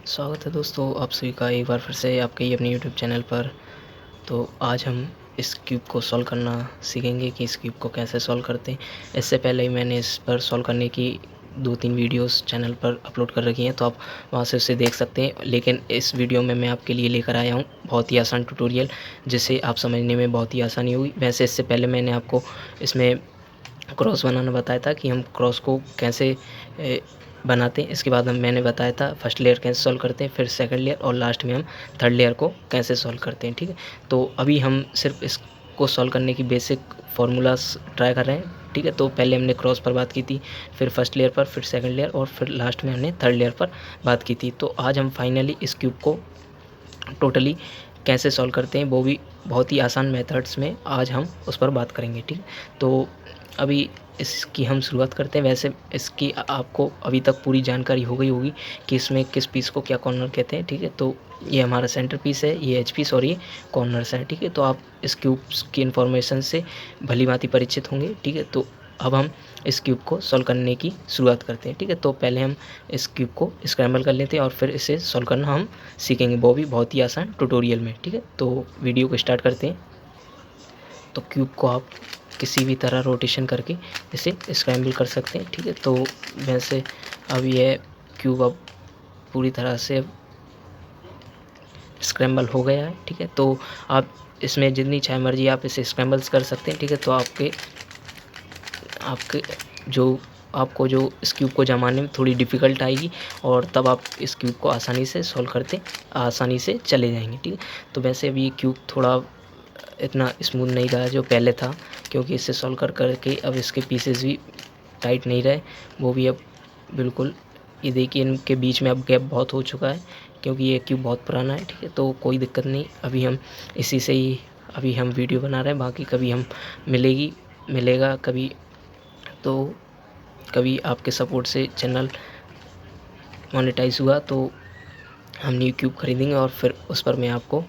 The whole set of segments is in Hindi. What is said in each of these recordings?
स्वागत है दोस्तों आप सभी का एक बार फिर से आपके ही अपने यूट्यूब चैनल पर। तो आज हम इस क्यूब को सॉल्व करना सीखेंगे कि इस क्यूब को कैसे सॉल्व करते हैं। इससे पहले ही मैंने इस पर सॉल्व करने की 2-3 वीडियोस चैनल पर अपलोड कर रखी हैं, तो आप वहां से उसे देख सकते हैं। लेकिन इस वीडियो में मैं आपके लिए लेकर आया हूं बहुत ही आसान ट्यूटोरियल, जिसे आप समझने में बहुत ही आसानी हुई। वैसे इससे पहले मैंने आपको इसमें क्रॉस बनाना बताया था कि हम क्रॉस को कैसे बनाते हैं। इसके बाद मैंने बताया था फर्स्ट लेयर कैसे सॉल्व करते हैं, फिर सेकंड लेयर और लास्ट में हम थर्ड लेयर को कैसे सॉल्व करते हैं। ठीक है, तो अभी हम सिर्फ इसको सॉल्व करने की बेसिक फार्मूलास ट्राई कर रहे हैं। ठीक है, तो पहले हमने क्रॉस पर बात की थी, फिर फर्स्ट लेयर पर, फिर सेकंड लेयर और फिर लास्ट में हमने थर्ड लेयर पर बात की थी। तो आज हम फाइनली इस क्यूब को टोटली कैसे सॉल्व करते हैं, वो भी बहुत ही आसान मेथड्स में आज हम उस पर बात करेंगे। ठीक, तो अभी इसकी हम शुरुआत करते हैं। वैसे इसकी आपको अभी तक पूरी जानकारी हो गई होगी कि इसमें किस पीस को क्या कॉर्नर कहते हैं। ठीक है, तो ये हमारा सेंटर पीस है, ये एच पीस और ये कॉर्नर्स हैं। ठीक है, तो आप इस क्यूब्स की इन्फॉर्मेशन से भली भांति परिचित होंगे। ठीक है, तो अब हम इस क्यूब को सॉल्व करने की शुरुआत करते हैं। ठीक है, तो पहले हम इस क्यूब को स्क्रैम्बल कर लेते हैं और फिर इसे सॉल्व करना हम सीखेंगे, वो भी बहुत ही आसान ट्यूटोरियल में। ठीक है, तो वीडियो को स्टार्ट करते हैं। तो क्यूब को आप किसी भी तरह रोटेशन करके इसे स्क्रैम्बल कर सकते हैं। ठीक है, तो वैसे अब यह क्यूब अब पूरी तरह से स्क्रैम्बल हो गया है। ठीक है, तो आप इसमें जितनी चाहे मर्जी आप इसे स्क्रैम्बल्स कर सकते हैं। ठीक है, तो आपके आपको जो इस क्यूब को जमाने में थोड़ी डिफ़िकल्ट आएगी और तब आप इस क्यूब को आसानी से सॉल्व करते आसानी से चले जाएंगे। ठीक है, तो वैसे अब ये क्यूब थोड़ा इतना स्मूथ नहीं रहा जो पहले था, क्योंकि इसे सॉल्व कर के अब इसके पीसेस भी टाइट नहीं रहे, वो भी अब बिल्कुल। ये देखिए इनके बीच में अब गैप बहुत हो चुका है, क्योंकि ये क्यूब बहुत पुराना है। ठीक है, तो कोई दिक्कत नहीं, अभी हम इसी से ही अभी हम वीडियो बना रहे हैं। बाकी कभी हम मिलेगा कभी, तो कभी आपके सपोर्ट से चैनल मोनेटाइज हुआ तो हम न्यू क्यूब खरीदेंगे और फिर उस पर मैं आपको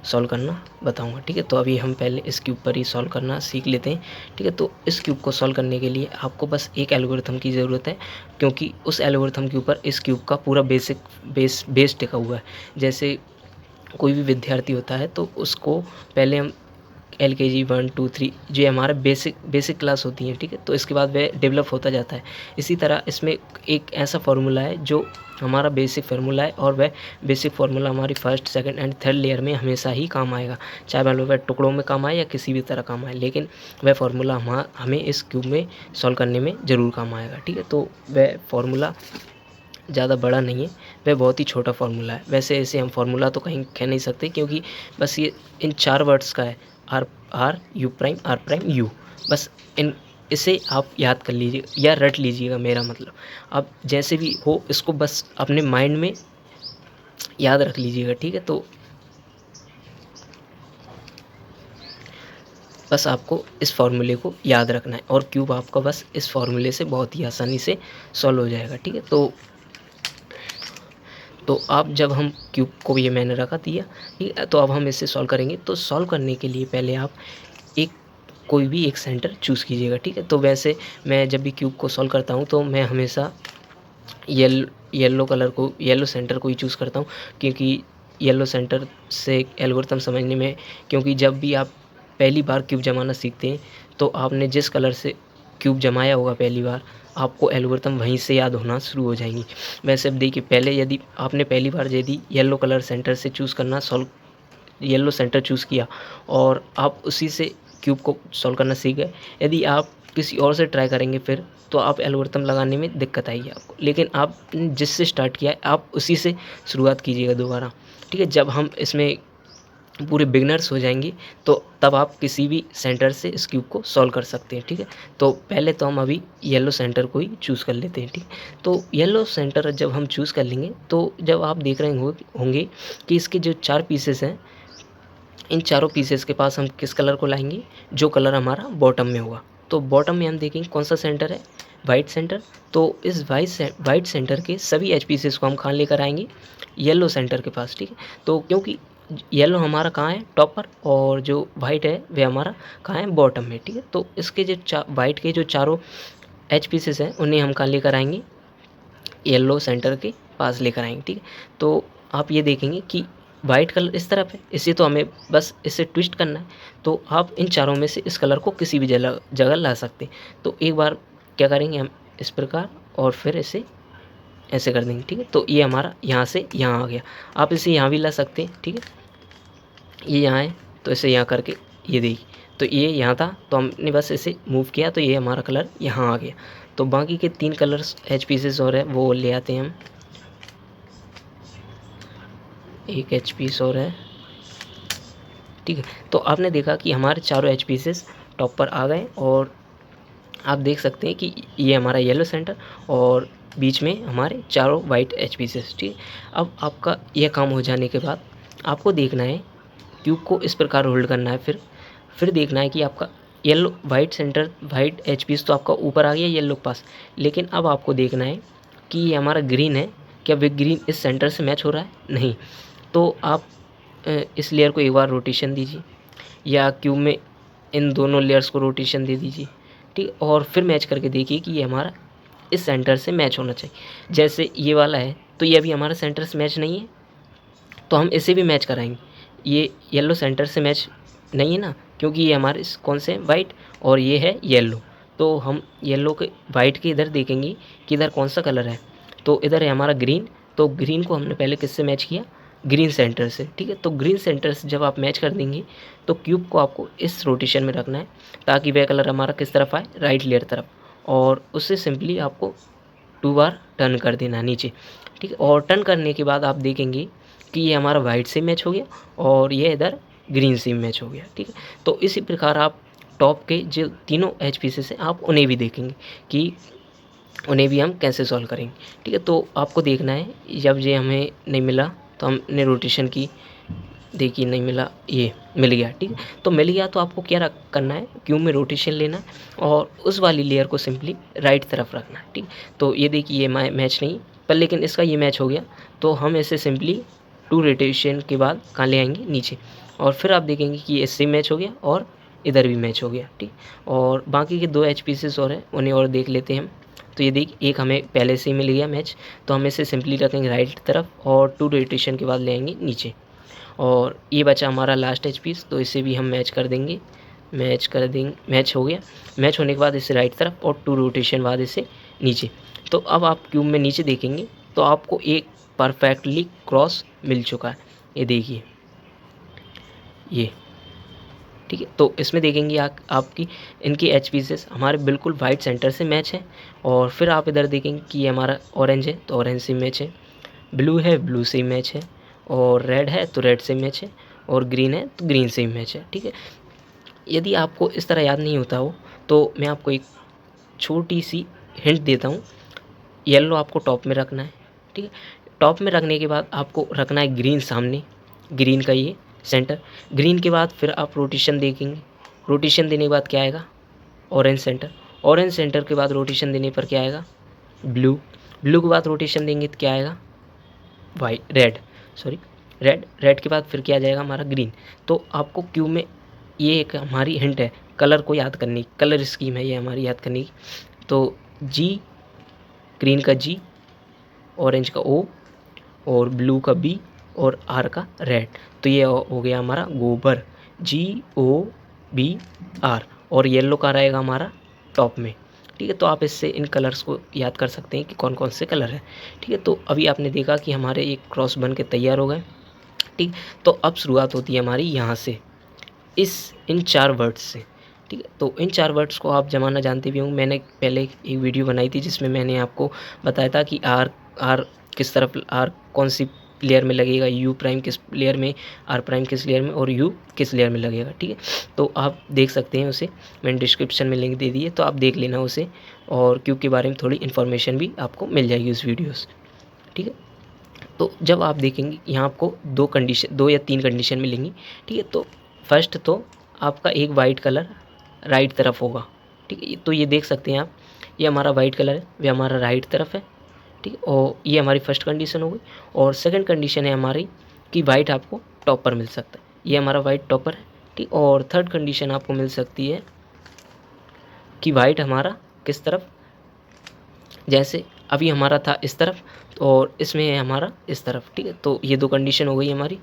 सॉल्व करना बताऊंगा। ठीक है, तो अभी हम पहले इस क्यूब पर ही सॉल्व करना सीख लेते हैं। ठीक है, तो इस क्यूब को सॉल्व करने के लिए आपको बस एक एल्गोरिथम की ज़रूरत है, क्योंकि उस एल्गोरिथम के ऊपर इस क्यूब का पूरा बेस टिका हुआ है। जैसे कोई भी विद्यार्थी होता है तो उसको पहले हम LKG 1 2 3 जो हमारा बेसिक क्लास होती है। ठीक है, तो इसके बाद वह डेवलप होता जाता है। इसी तरह इसमें एक ऐसा फार्मूला है जो हमारा बेसिक फार्मूला है, और वह बेसिक फार्मूला हमारी first second and third layer में हमेशा ही काम आएगा, चाहे मान लो वह टुकड़ों में काम आए या किसी भी तरह काम आए, लेकिन वह फार्मूला हमें इस क्यूब में सॉल्व करने में ज़रूर काम आएगा। ठीक है, तो वह फार्मूला ज़्यादा बड़ा नहीं है, वह बहुत ही छोटा फार्मूला है। वैसे इसे हम फार्मूला तो कहीं कह नहीं सकते, क्योंकि बस ये इन 4 वर्ड्स का है, R R U prime R prime U. बस इन इसे आप याद कर लीजिए या रट लीजिएगा, मेरा मतलब आप जैसे भी हो इसको बस अपने माइंड में याद रख लीजिएगा। ठीक है, तो बस आपको इस फार्मूले को याद रखना है और क्यूब आपका बस इस फार्मूले से बहुत ही आसानी से सॉल्व हो जाएगा। ठीक है, तो अब जब हम क्यूब को ये मैंने रखा दिया, ठीक है, तो अब हम इसे सॉल्व करेंगे। तो सॉल्व करने के लिए पहले आप एक कोई भी एक सेंटर चूज़ कीजिएगा। ठीक है, तो वैसे मैं जब भी क्यूब को सॉल्व करता हूँ तो मैं हमेशा येलो सेंटर को ही चूज़ करता हूँ, क्योंकि येलो सेंटर से एल्गोरिथम समझने में, क्योंकि जब भी आप पहली बार क्यूब जमाना सीखते हैं तो आपने जिस कलर से क्यूब जमाया होगा पहली बार, आपको एल्गोरिथम वहीं से याद होना शुरू हो जाएंगी। वैसे अब देखिए, पहले यदि आपने पहली बार यदि येलो कलर सेंटर से चूज़ करना सॉल्व येलो सेंटर चूज़ किया और आप उसी से क्यूब को सॉल्व करना सीख गए, यदि आप किसी और से ट्राई करेंगे फिर, तो आप एल्गोरिथम लगाने में दिक्कत आएगी आपको। लेकिन आपने जिससे स्टार्ट किया है आप उसी से शुरुआत कीजिएगा दोबारा। ठीक है, जब हम इसमें पूरे बिगनर्स हो जाएंगे तो तब आप किसी भी सेंटर से इस क्यूब को सॉल्व कर सकते हैं। ठीक है, तो पहले तो हम अभी येलो सेंटर को ही चूज़ कर लेते हैं। ठीक, तो येलो सेंटर जब हम चूज़ कर लेंगे तो जब आप देख रहे होंगे कि इसके जो 4 पीसेस हैं, इन चारों पीसेस के पास हम किस कलर को लाएंगे, जो कलर हमारा बॉटम में होगा। तो बॉटम में हम देखेंगे कौन सा सेंटर है, वाइट सेंटर। तो इस वाइट सेंटर के सभी एच पीसेस को हम कहाँ लेकर आएंगे, येलो सेंटर के पास। ठीक है, तो क्योंकि येलो हमारा कहाँ है, टॉप पर, और जो वाइट है वह हमारा कहाँ है, बॉटम में। ठीक है, तो इसके जो वाइट के जो चारों एच पीसेस हैं उन्हें हम कहाँ लेकर आएंगे, येलो सेंटर के पास लेकर आएंगे। ठीक है, तो आप ये देखेंगे कि वाइट कलर इस तरफ है, इसे तो हमें बस इसे ट्विस्ट करना है। तो आप इन चारों में से इस कलर को किसी भी जगह ला सकते हैं। तो एक बार क्या करेंगे हम इस प्रकार, और फिर इसे ऐसे कर देंगे। ठीक है, तो ये हमारा यहाँ से यहाँ आ गया। आप इसे यहाँ भी ला सकते हैं। ठीक है, ये यहाँ है तो इसे यहाँ करके ये देखिए, तो ये यहाँ था तो हमने बस इसे मूव किया तो ये हमारा कलर यहाँ आ गया। तो बाकी के 3 कलर्स एच पीसेस और है वो ले आते हैं हम। एक एच पीस और है। ठीक है, तो आपने देखा कि हमारे चारों एच पीसेस टॉप पर आ गए, और आप देख सकते हैं कि ये हमारा येलो सेंटर और बीच में हमारे चारों वाइट एच पीसेस। ठीक है, अब आपका यह काम हो जाने के बाद आपको देखना है क्यूब को इस प्रकार होल्ड करना है। फिर देखना है कि आपका yellow white centre white edge piece तो आपका ऊपर आ गया येलो के पास, लेकिन अब आपको देखना है कि ये हमारा ग्रीन है, क्या वे ग्रीन इस सेंटर से मैच हो रहा है? नहीं। तो आप इस लेयर को एक बार रोटेशन दीजिए, या क्यूब में इन दोनों लेयर्स को रोटेशन दे दीजिए। ठीक, और फिर मैच करके देखिए कि ये हमारा इस सेंटर से मैच होना चाहिए। जैसे ये वाला है तो ये अभी हमारा सेंटर से मैच नहीं है, तो हम इसे भी मैच कराएंगे। ये येलो सेंटर से मैच नहीं है ना, क्योंकि ये हमारे कौन से वाइट और ये है येलो। तो हम येलो के वाइट के इधर देखेंगे कि इधर कौन सा कलर है, तो इधर है हमारा ग्रीन। तो ग्रीन को हमने पहले किससे मैच किया? ग्रीन सेंटर से। ठीक है, तो ग्रीन सेंटर से जब आप मैच कर देंगे तो क्यूब को आपको इस रोटेशन में रखना है, ताकि वह कलर हमारा किस तरफ आए? राइट लेयर तरफ। और उससे सिंपली आपको 2 बार टर्न कर देना है नीचे। ठीक है, और टर्न करने के बाद आप देखेंगे कि ये हमारा वाइट से मैच हो गया और ये इधर ग्रीन से मैच हो गया। ठीक है, तो इसी प्रकार आप टॉप के जो तीनों एच पीसेस हैं आप उन्हें भी देखेंगे कि उन्हें भी हम कैसे सॉल्व करेंगे। ठीक है, तो आपको देखना है जब ये हमें नहीं मिला तो हमने रोटेशन की, देखिए नहीं मिला, ये मिल गया। ठीक है, तो मिल गया तो आपको क्या करना है? क्यूब में रोटेशन लेना है और उस वाली लेयर को सिंपली राइट तरफ रखना है। ठीक, तो ये देखिए ये मैच नहीं, पर लेकिन इसका ये मैच हो गया, तो हम इसे सिंपली 2 रोटेशन के बाद कहाँ ले आएंगे? नीचे। और फिर आप देखेंगे कि ये इससे मैच हो गया और इधर भी मैच हो गया। ठीक, और बाकी के 2 एच पीसेस और हैं उन्हें और देख लेते हैं हम। तो ये देख, एक हमें पहले से ही मिल गया मैच, तो हम इसे सिंपली रखेंगे राइट तरफ और 2 रोटेशन के बाद ले आएंगे नीचे। और ये बचा हमारा लास्ट एच पीस, तो इसे भी हम मैच कर देंगे। मैच हो गया। मैच होने के बाद इसे राइट तरफ और 2 रोटेशन बाद इसे नीचे। तो अब आप क्यूब में नीचे देखेंगे तो आपको एक परफेक्टली क्रॉस मिल चुका है, ये देखिए ये। ठीक है, तो इसमें देखेंगे आपकी इनकी एच पीसेस हमारे बिल्कुल वाइट सेंटर से मैच है। और फिर आप इधर देखेंगे कि ये हमारा ऑरेंज है तो ऑरेंज से मैच है, ब्लू है ब्लू से मैच है, और रेड है तो रेड से मैच है, और ग्रीन है तो ग्रीन से मैच है। ठीक है, यदि आपको इस तरह याद नहीं होता हो तो मैं आपको एक छोटी सी हिंट देता हूँ। येलो आपको टॉप में रखना है। ठीक है, टॉप में रखने के बाद आपको रखना है ग्रीन सामने, ग्रीन का ये सेंटर। ग्रीन के बाद फिर आप रोटेशन देखेंगे, रोटेशन देने के बाद क्या आएगा? Orange centre. ऑरेंज सेंटर के बाद रोटेशन देने पर क्या आएगा? ब्लू। ब्लू के बाद रोटेशन देंगे तो क्या आएगा? रेड। रेड के बाद फिर क्या आ जाएगा? हमारा ग्रीन। तो आपको क्यूब में ये एक हमारी हिंट है कलर को याद करने की, कलर स्कीम है ये हमारी याद करने की। तो जी, ग्रीन का जी, ऑरेंज का ओ, और ब्लू का बी, और आर का रेड। तो ये हो गया हमारा गोबर, GOBR। और येलो का रहेगा हमारा टॉप में। ठीक है, तो आप इससे इन कलर्स को याद कर सकते हैं कि कौन कौन से कलर हैं। ठीक है, तो अभी आपने देखा कि हमारे एक क्रॉस बन के तैयार हो गए। ठीक, तो अब शुरुआत होती है हमारी यहाँ से, इन 4 वर्ड्स से। ठीक है, तो इन 4 वर्ड्स को आप जमाना जानते भी होंगे। मैंने पहले एक वीडियो बनाई थी जिसमें मैंने आपको बताया था कि आर किस तरफ, आर कौन सी लेयर में लगेगा, यू प्राइम किस लेयर में, आर प्राइम किस लेयर में, और यू किस लेयर में लगेगा। ठीक है, तो आप देख सकते हैं उसे, मैंने डिस्क्रिप्शन में लिंक दे दी है, तो आप देख लेना उसे, और क्यूब के बारे में थोड़ी इन्फॉर्मेशन भी आपको मिल जाएगी उस वीडियो से। ठीक है, तो जब आप देखेंगे यहाँ आपको 2 या 3 कंडीशन मिलेंगी। ठीक है, तो फर्स्ट तो आपका एक वाइट कलर राइट तरफ होगा। ठीक है, तो ये देख सकते हैं आप, ये हमारा वाइट कलर है, वह हमारा राइट तरफ है। ठीक है, और ये हमारी फर्स्ट कंडीशन हो गई। और सेकंड कंडीशन है हमारी कि वाइट आपको टॉप पर मिल सकता है, ये हमारा वाइट टॉपर है। ठीक, और थर्ड कंडीशन आपको मिल सकती है कि वाइट हमारा किस तरफ, जैसे अभी हमारा था इस तरफ, और इसमें है हमारा इस तरफ, ठीक है। तो ये 2 कंडीशन हो गई हमारी।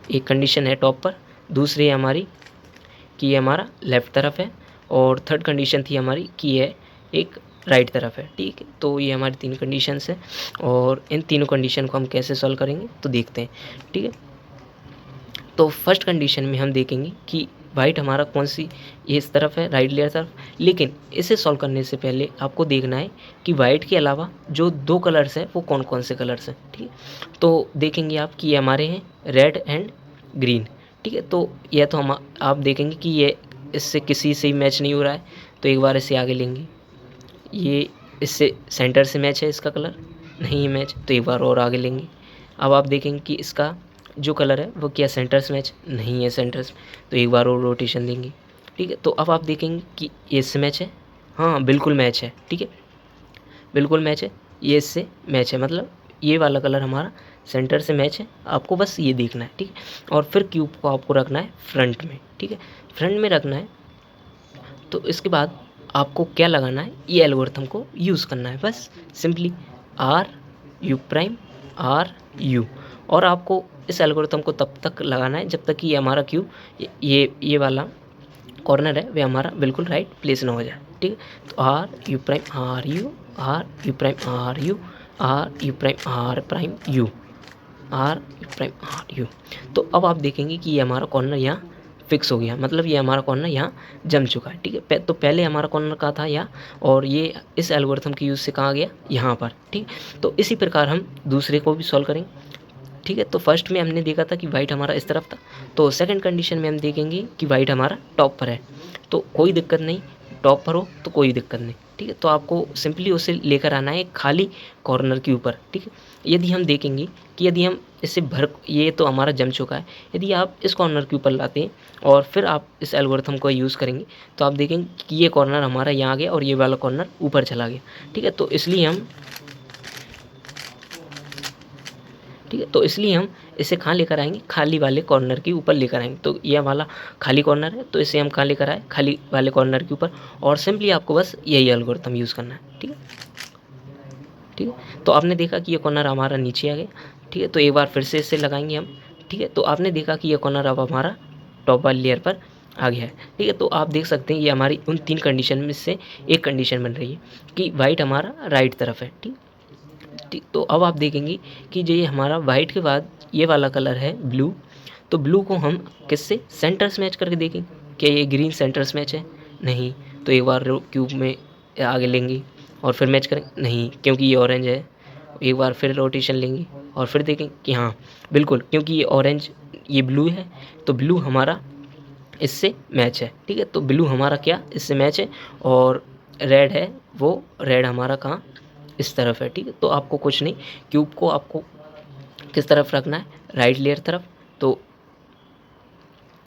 एक कंडीशन है टॉप पर, दूसरी है हमारी कि ये हमारा लेफ़्ट तरफ है, और थर्ड कंडीशन थी हमारी कि ये एक राइट तरफ है, ठीक है। तो ये हमारी 3 कंडीशंस हैं, और इन तीनों कंडीशन को हम कैसे सॉल्व करेंगे तो देखते हैं, ठीक है। तो फर्स्ट कंडीशन में हम देखेंगे कि वाइट हमारा कौन सी, ये इस तरफ है, राइट लेयर तरफ। लेकिन इसे सॉल्व करने से पहले आपको देखना है कि वाइट के अलावा जो 2 कलर्स हैं वो कौन कौन से कलर्स हैं, ठीक है। तो देखेंगे आप कि ये हमारे हैं रेड एंड ग्रीन, ठीक है। तो यह तो हम आप देखेंगे कि ये इससे किसी से ही मैच नहीं हो रहा है, तो एक बार इसे आगे लेंगे। ये इससे सेंटर से मैच है, इसका कलर नहीं है मैच, तो एक बार और आगे लेंगे। अब आप देखेंगे कि इसका जो कलर है वो क्या सेंटर से मैच नहीं है, सेंटर से, तो एक बार और रोटेशन देंगे, ठीक है। तो अब आप देखेंगे कि ये इससे मैच है, हाँ बिल्कुल मैच है, ठीक है, बिल्कुल मैच है। ये इससे मैच है, मतलब ये वाला कलर हमारा सेंटर से मैच है, आपको बस ये देखना है, ठीक है। और फिर क्यूब को आपको रखना है फ्रंट में, ठीक है, फ्रंट में रखना है। तो इसके बाद आपको क्या लगाना है, ये एल्गोरिथम को यूज़ करना है, बस simply R U prime R U. और आपको इस एल्गोरिथम को तब तक लगाना है जब तक कि ये हमारा क्यूब ये वाला कॉर्नर है वह हमारा बिल्कुल राइट प्लेस ना हो जाए, ठीक है। तो R U prime R U, R U prime R U, R U prime R prime U, R U prime R U. तो अब आप देखेंगे कि ये हमारा कॉर्नर यहाँ फिक्स हो गया, मतलब ये हमारा कॉर्नर यहाँ जम चुका है, ठीक है। तो पहले हमारा कॉर्नर कहाँ था यहाँ, और ये इस एल्गोरिथम की यूज़ से कहाँ गया, यहाँ पर, ठीक। तो इसी प्रकार हम दूसरे को भी सॉल्व करेंगे, ठीक है। तो फर्स्ट में हमने देखा था कि वाइट हमारा इस तरफ था, तो सेकंड कंडीशन में हम देखेंगे कि वाइट हमारा टॉप पर है, तो कोई दिक्कत नहीं, टॉप पर हो तो कोई दिक्कत नहीं, ठीक है। तो आपको सिंपली उसे लेकर आना है खाली कॉर्नर के ऊपर, ठीक है। यदि हम देखेंगे कि यदि हम इसे ये तो हमारा जम चुका है, यदि आप इस कॉर्नर के ऊपर लाते हैं और फिर आप इस एल्गोरिथम को यूज़ करेंगे तो आप देखेंगे कि ये कॉर्नर हमारा यहाँ आ गया और ये वाला कॉर्नर ऊपर चला गया, ठीक है। तो इसलिए हम इसे कहाँ लेकर आएंगे, खाली वाले कॉर्नर के ऊपर लेकर आएंगे। तो ये वाला खाली कॉर्नर है, तो इसे हम कहाँ लेकर आए, खाली वाले कॉर्नर के ऊपर, और सिंपली आपको बस यही एल्गोरिथम यूज़ करना है, ठीक है, ठीक है। तो आपने देखा कि ये कॉर्नर हमारा नीचे आ गया, ठीक है। तो एक बार फिर से इसे लगाएंगे हम, ठीक है। तो आपने देखा कि ये कॉर्नर अब हमारा टॉप वाली लेयर पर आ गया है, ठीक है। तो आप देख सकते हैं ये हमारी उन 3 कंडीशन में से एक कंडीशन बन रही है कि वाइट हमारा राइट तरफ है, ठीक। तो अब आप देखेंगे कि जो ये हमारा वाइट के बाद ये वाला कलर है ब्लू, तो ब्लू को हम किससे सेंटर से मैच करके देखेंगे, क्या ये ग्रीन सेंटर से मैच है, नहीं, तो एक बार क्यूब में आगे लेंगे और फिर मैच करेंगे, नहीं, क्योंकि ये ऑरेंज है, एक बार फिर रोटेशन लेंगे और फिर देखें कि हाँ बिल्कुल, क्योंकि ये ऑरेंज ये ब्लू है, तो ब्लू हमारा इससे मैच है, ठीक है। तो ब्लू हमारा क्या इससे मैच है, और रेड है वो रेड हमारा कहाँ इस तरफ है, ठीक है। तो आपको कुछ नहीं, क्यूब को आपको किस तरफ रखना है, राइट लेयर तरफ, तो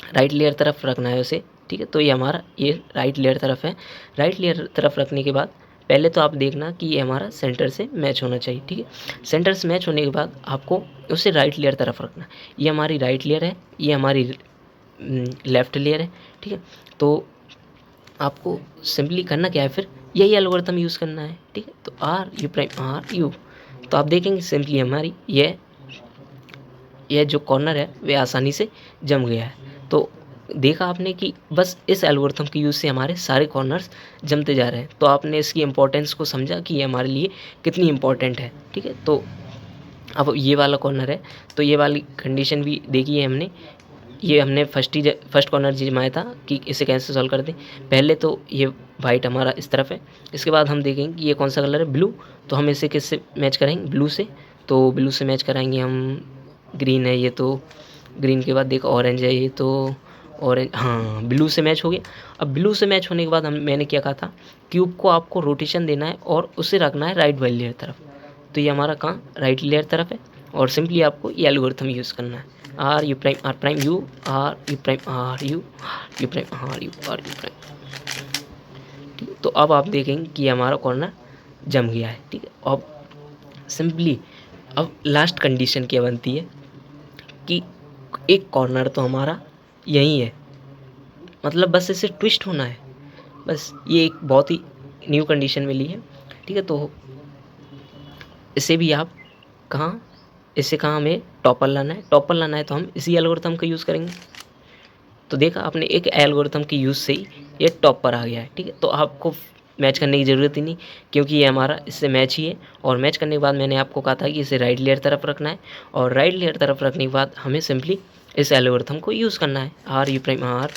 राइट लेयर तरफ रखना है उसे, ठीक है। तो ये हमारा ये राइट लेयर तरफ है, राइट लेयर तरफ रखने के बाद पहले तो आप देखना कि ये हमारा सेंटर से मैच होना चाहिए, ठीक है। सेंटर से मैच होने के बाद आपको उसे राइट लेयर तरफ रखना है, ये हमारी राइट लेयर है, ये हमारी लेफ़्ट लेयर है, ठीक है। तो आपको सिंपली करना क्या है, फिर यही एल्गोरिथम यूज़ करना है, ठीक है। तो R U prime R U, तो आप देखेंगे सिंपली हमारी यह जो कॉर्नर है वह आसानी से जम गया है। तो देखा आपने कि बस इस एल्गोरिथम के यूज़ से हमारे सारे कॉर्नर्स जमते जा रहे हैं, तो आपने इसकी इम्पोर्टेंस को समझा कि ये हमारे लिए कितनी इम्पोर्टेंट है, ठीक है। तो अब ये वाला कॉर्नर है, तो ये वाली कंडीशन भी देखी है हमने, ये हमने फर्स्ट कॉर्नर जमाया था कि इसे कैसे सॉल्व कर दें। पहले तो ये वाइट हमारा इस तरफ है, इसके बाद हम देखेंगे कि ये कौन सा कलर है, ब्लू, तो हम इसे किससे मैच कराएंगे, ब्लू से, तो ब्लू से मैच कराएंगे हम, ग्रीन है ये, तो ग्रीन के बाद देखो ऑरेंज है ये, तो ऑरेंज, हाँ ब्लू से मैच हो गया। अब ब्लू से मैच होने के बाद मैंने क्या कहा था, क्यूब को आपको रोटेशन देना है और उसे रखना है राइट वाली लेयर तरफ, तो ये हमारा कहाँ राइट लेयर तरफ है, और सिंपली आपको ये एल्गोरिथम यूज़ करना है, R U prime U, R U prime R U, U prime R U, R U prime, ठीक है। तो अब आप देखेंगे कि हमारा कॉर्नर जम गया है, ठीक है। अब सिंपली अब लास्ट कंडीशन क्या बनती है कि एक कॉर्नर तो हमारा यही है, मतलब बस इसे ट्विस्ट होना है, बस ये एक बहुत ही न्यू कंडीशन मिली है, ठीक है। तो इसे भी आप कहाँ, इसे कहाँ हमें टॉपर लाना है, टॉपर लाना है तो हम इसी एल्गोरिथम का यूज़ करेंगे। तो देखा आपने, एक एल्गोरिथम के यूज़ से ही ये टॉप पर आ गया है, ठीक है। तो आपको मैच करने की ज़रूरत ही नहीं, क्योंकि ये हमारा इससे मैच ही है। और मैच करने के बाद मैंने आपको कहा था कि इसे राइट लेयर तरफ रखना है, और राइट लेयर तरफ रखने के बाद हमें सिंपली इस एल्गोरिथम को यूज़ करना है, R U prime R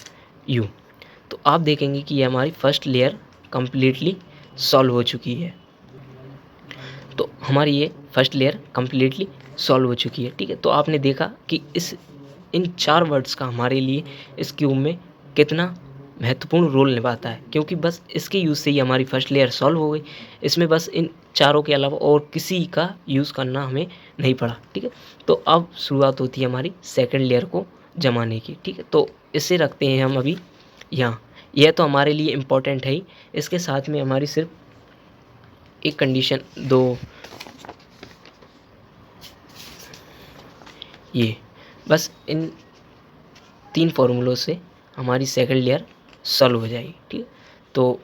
U. तो आप देखेंगे कि ये हमारी फर्स्ट लेयर कंप्लीटली सॉल्व हो चुकी है। तो हमारी ये फर्स्ट लेयर कंप्लीटली सॉल्व हो चुकी है, ठीक है। तो आपने देखा कि इन 4 वर्ड्स का हमारे लिए इस क्यूब में कितना महत्वपूर्ण रोल निभाता है, क्योंकि बस इसके यूज़ से ही हमारी फर्स्ट लेयर सॉल्व हो गई। इसमें बस इन चारों के अलावा और किसी का यूज़ करना हमें नहीं पड़ा, ठीक है। तो अब शुरुआत होती है हमारी सेकंड लेयर को जमाने की, ठीक है। तो इसे रखते हैं हम अभी यहाँ। यह तो हमारे लिए इम्पोर्टेंट है ही, इसके साथ में हमारी सिर्फ एक कंडीशन, दो, ये बस इन 3 फार्मूलों से हमारी सेकंड लेयर सॉल्व हो जाएगी, ठीक है। तो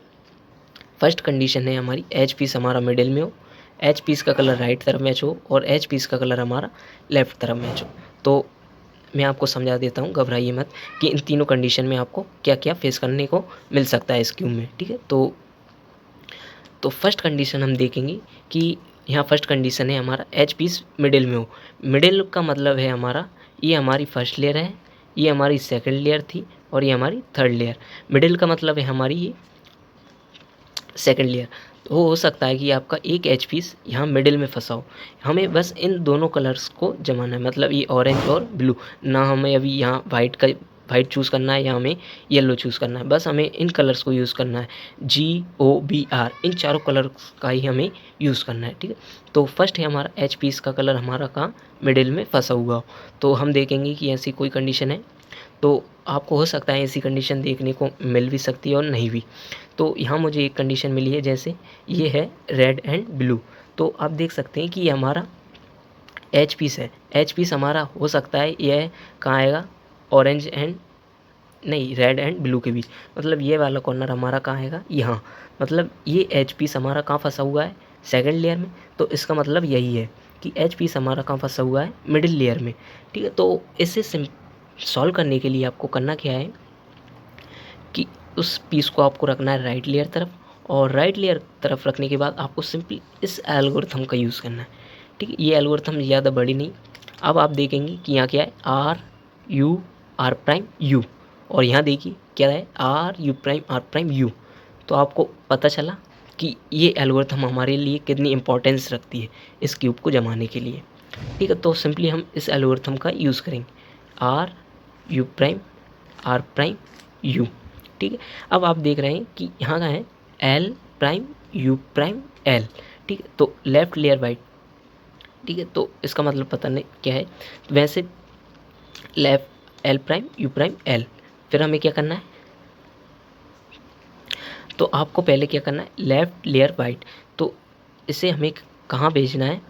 फर्स्ट कंडीशन है हमारी, एच पीस हमारा मिडिल में हो, एच पीस का कलर राइट तरफ मैच हो, और एच पीस का कलर हमारा लेफ्ट तरफ मैच हो। तो मैं आपको समझा देता हूँ, घबराइए मत, कि इन तीनों कंडीशन में आपको क्या क्या फेस करने को मिल सकता है इस क्यूब में, ठीक है। तो फर्स्ट कंडीशन हम देखेंगे कि यहाँ फर्स्ट कंडीशन है हमारा एच पीस मिडिल में हो। मिडिल का मतलब है हमारा, ये हमारी फर्स्ट लेयर है, ये हमारी सेकंड लेयर थी, और ये हमारी थर्ड लेयर। मिडिल का मतलब है हमारी ये सेकंड लेयर। तो हो सकता है कि आपका एक एच पीस यहाँ मिडिल में फंसा हो। हमें बस इन दोनों कलर्स को जमाना है, मतलब ये ऑरेंज और ब्लू। ना हमें अभी यहाँ वाइट चूज़ करना है या हमें येलो चूज़ करना है, बस हमें इन कलर्स को यूज़ करना है, GOBR, इन चारों कलर्स का ही हमें यूज़ करना है, ठीक है। तो फर्स्ट है हमारा एच पीस का कलर हमारा कहाँ, मिडिल में फंसा हुआ हो। तो हम देखेंगे कि ऐसी कोई कंडीशन है, तो आपको हो सकता है ऐसी कंडीशन देखने को मिल भी सकती है और नहीं भी। तो यहाँ मुझे एक कंडीशन मिली है, जैसे ये है रेड एंड ब्लू। तो आप देख सकते हैं कि ये हमारा एच पीस है। एच पीस हमारा हो सकता है यह कहाँ आएगा, ऑरेंज एंड, नहीं, रेड एंड ब्लू के बीच। मतलब ये वाला कॉर्नर हमारा कहाँ आएगा, यहाँ। मतलब ये एच पीस हमारा कहाँ फंसा हुआ है, सेकंड लेयर में। तो इसका मतलब यही है कि एच पीस हमारा कहाँ फंसा हुआ है, मिडिल लेयर में, ठीक है। तो इसे सॉल्व करने के लिए आपको करना क्या है कि उस पीस को आपको रखना है राइट लेयर तरफ, और राइट लेयर तरफ रखने के बाद आपको सिंपली इस एल्गोरिथम का यूज़ करना है, ठीक है। ये एल्गोरिथम ज़्यादा बड़ी नहीं। अब आप देखेंगे कि यहाँ क्या है, आर प्राइम यू, और यहाँ देखिए क्या है, आर प्राइम यू। तो आपको पता चला कि ये एल्गोरिथम हमारे लिए कितनी इंपॉर्टेंस रखती है इस क्यूब को जमाने के लिए, ठीक है। तो सिंपली हम इस एल्गोरिथम का यूज़ करेंगे, आर प्राइम यू, ठीक है। अब आप देख रहे हैं कि यहाँ का है L prime U prime L, ठीक है। तो लेफ्ट लेयर वाइट, ठीक है। तो इसका मतलब पता नहीं क्या है, तो वैसे left L prime U prime L. फिर हमें क्या करना है, तो आपको पहले क्या करना है, लेफ्ट लेयर वाइट। तो इसे हमें कहाँ भेजना है,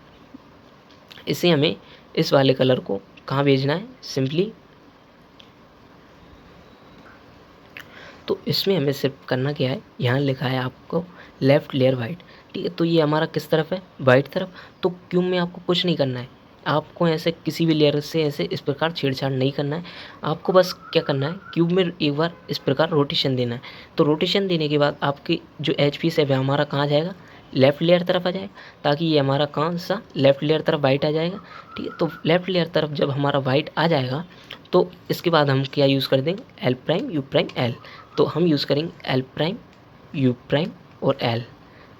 इसे हमें इस वाले कलर को कहाँ भेजना है, सिंपली तो इसमें हमें सिर्फ करना क्या है, यहाँ लिखा है आपको लेफ़्ट लेयर वाइट, ठीक है। तो ये हमारा किस तरफ है, वाइट तरफ। तो क्यूब में आपको कुछ नहीं करना है, आपको ऐसे किसी भी लेयर से ऐसे इस प्रकार छेड़छाड़ नहीं करना है। आपको बस क्या करना है, क्यूब में एक बार इस प्रकार रोटेशन देना है। तो रोटेशन देने के बाद आपकी जो एच पीस है वह हमारा कहाँ जाएगा, लेफ़्ट लेयर तरफ आ जाएगा, ताकि ये हमारा कौन सा लेफ़्ट लेयर तरफ वाइट आ जाएगा, ठीक है। तो लेफ़्ट लेयर तरफ जब हमारा वाइट आ जाएगा, तो इसके बाद हम क्या यूज़ कर देंगे, L prime U prime L. तो हम यूज़ करेंगे एल प्राइम यू प्राइम और एल।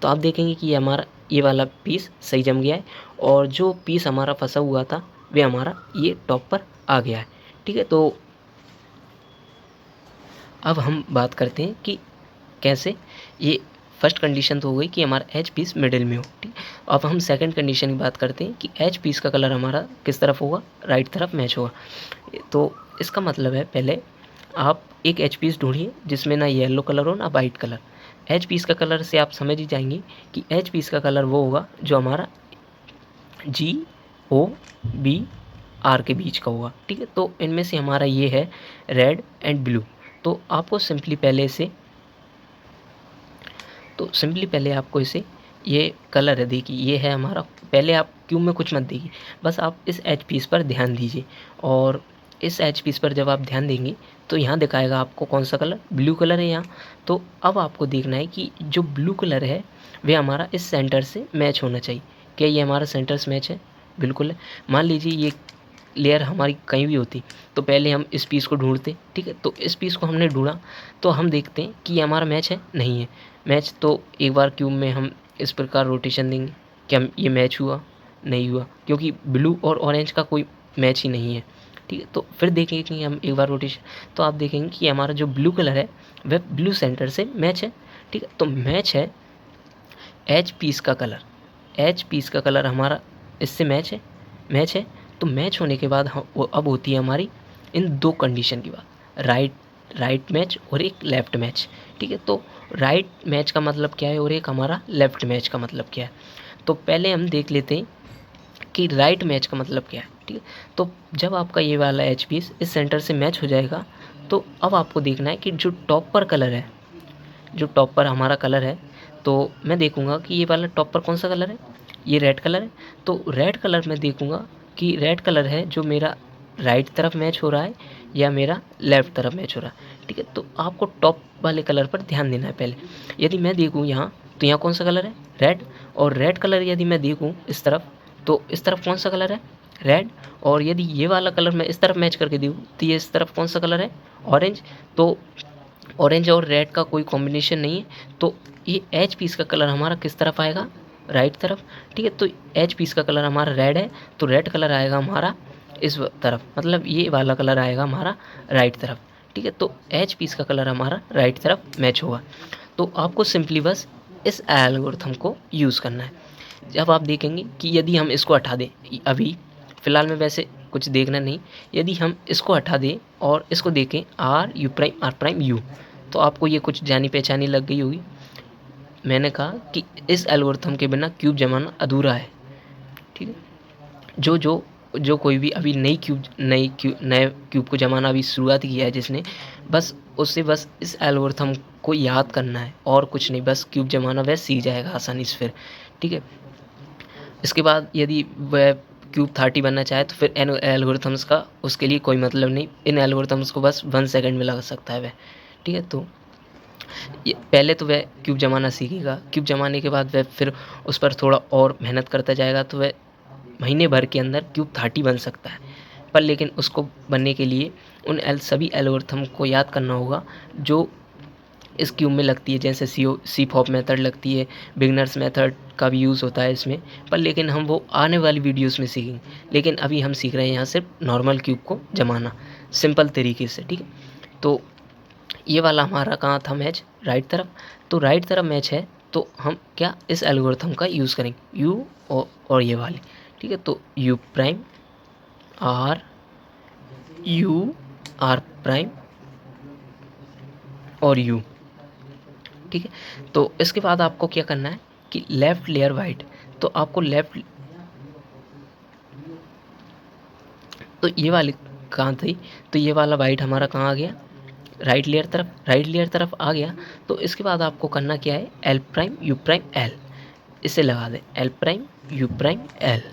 तो आप देखेंगे कि ये हमारा ये वाला पीस सही जम गया है, और जो पीस हमारा फंसा हुआ था वह हमारा ये टॉप पर आ गया है, ठीक है। तो अब हम बात करते हैं कि कैसे, ये फर्स्ट कंडीशन तो हो गई कि हमारा एच पीस मिडिल में हो, ठीक। अब हम सेकंड कंडीशन की बात करते हैं कि एच पीस का कलर हमारा किस तरफ होगा, राइट तरफ मैच होगा। तो इसका मतलब है, पहले आप एक एच पीस ढूंढिए जिसमें ना येलो कलर हो ना वाइट कलर। एच पीस का कलर से आप समझ ही जाएंगे कि एच पीस का कलर वो होगा जो हमारा GOBR के बीच का होगा, ठीक है। तो इनमें से हमारा ये है रेड एंड ब्लू। तो आपको सिंपली पहले आपको इसे ये कलर है, देखिए ये है हमारा। पहले आप क्यूब में कुछ मत देखिए, बस आप इस एच पीस पर ध्यान दीजिए, और इस एच पीस पर जब आप ध्यान देंगे तो यहाँ दिखाएगा आपको कौन सा कलर, ब्लू कलर है यहाँ। तो अब आपको देखना है कि जो ब्लू कलर है वह हमारा इस सेंटर से मैच होना चाहिए। क्या ये हमारा सेंटर से मैच है? बिल्कुल है। मान लीजिए ये लेयर हमारी कहीं भी होती तो पहले हम इस पीस को ढूंढते, ठीक है। तो इस पीस को हमने ढूंढा तो हम देखते हैं कि ये हमारा मैच है, नहीं है मैच। तो एक बार क्यूब में हम इस प्रकार रोटेशन देंगे, क्या ये मैच हुआ? नहीं हुआ, क्योंकि ब्लू और ऑरेंज का कोई मैच ही नहीं है, ठीक है। तो फिर देखेंगे कि हम एक बार रोटेशन, तो आप देखेंगे कि हमारा जो ब्लू कलर है वह ब्लू सेंटर से मैच है, ठीक है। तो मैच है एच पीस का कलर, एच पीस का कलर हमारा इससे मैच है। तो मैच होने के बाद वो अब होती है हमारी इन दो कंडीशन की बात, राइट मैच और एक लेफ़्ट मैच, ठीक है। तो राइट मैच का मतलब क्या है और एक हमारा लेफ़्ट मैच का मतलब क्या है। तो पहले हम देख लेते हैं कि राइट मैच का मतलब क्या है, ठीक है। तो जब आपका ये वाला एच पीस इस सेंटर से मैच हो जाएगा तो अब आपको देखना है कि जो टॉप पर कलर है, जो टॉप पर हमारा कलर है, तो मैं देखूंगा कि ये वाला टॉप पर कौन सा कलर है, ये रेड कलर है। तो रेड कलर में देखूंगा कि रेड कलर है जो मेरा राइट तरफ मैच हो रहा है या मेरा लेफ़्ट तरफ मैच हो रहा है, ठीक है। तो आपको टॉप वाले कलर पर ध्यान देना है पहले। यदि मैं देखूँ यहाँ, तो यहाँ कौन सा कलर है? रेड। और रेड कलर यदि मैं देखूँ इस तरफ, तो इस तरफ कौन सा कलर है? रेड। और यदि ये वाला कलर मैं इस तरफ मैच करके देखूँ तो ये इस तरफ कौन सा कलर है? ऑरेंज। तो ऑरेंज और रेड का कोई कॉम्बिनेशन नहीं है, तो ये एच पीस का कलर हमारा किस तरफ आएगा? राइट तरफ, ठीक है। तो एच पीस का कलर हमारा रेड है, तो रेड कलर आएगा हमारा इस तरफ, मतलब ये वाला कलर आएगा हमारा राइट तरफ, ठीक है। तो एच पीस का कलर हमारा राइट तरफ मैच होगा। तो आपको सिंपली बस इस एल्गोरिथम को यूज़ करना है। जब आप देखेंगे कि यदि हम इसको हटा दें, अभी फ़िलहाल में वैसे कुछ देखना नहीं, यदि हम इसको हटा दें और इसको देखें आर प्राइम यू, तो आपको ये कुछ जानी पहचानी लग गई होगी। मैंने कहा कि इस एल्गोरिथम के बिना क्यूब जमाना अधूरा है, ठीक है। जो जो जो कोई भी अभी नए क्यूब को जमाना अभी शुरुआत किया है जिसने, बस उसे बस इस एल्गोरिथम को याद करना है और कुछ नहीं, बस क्यूब जमाना वह सीख जाएगा आसानी से फिर, ठीक है। इसके बाद यदि वह क्यूब 30 बनना चाहे तो फिर इन एल्गोरिथम्स का उसके लिए कोई मतलब नहीं, इन एल्गोरिथम्स को बस 1 सेकंड में लगा सकता है वह, ठीक है। तो ये पहले तो वह क्यूब जमाना सीखेगा, क्यूब जमाने के बाद वह फिर उस पर थोड़ा और मेहनत करता जाएगा तो वह महीने भर के अंदर क्यूब 30 बन सकता है। पर लेकिन उसको बनने के लिए उन सभी एल्गोरिथम को याद करना होगा जो इस क्यूब में लगती है, जैसे सीपॉप मेथड लगती है, बिगनर्स मेथड का भी यूज़ होता है इसमें। पर लेकिन हम वो आने वाली वीडियोस में सीखेंगे, लेकिन अभी हम सीख रहे हैं यहाँ सिर्फ नॉर्मल क्यूब को जमाना सिंपल तरीके से, ठीक है। तो ये वाला हमारा कहाँ था मैच? राइट तरफ। तो राइट तरफ मैच है तो हम क्या इस एल्गोरिथम का यूज़ करेंगे, यू और ये वाली, ठीक है। तो U prime R, U R prime और यू, ठीक है। तो इसके बाद आपको क्या करना है कि लेफ़्ट लेयर वाइट, तो आपको लेफ़्ट, तो ये वाली कहाँ थी? तो ये वाला वाइट हमारा कहाँ आ गया? राइट लेयर तरफ आ गया। तो इसके बाद आपको करना क्या है? L prime U prime L, इसे लगा दें, L prime U prime L.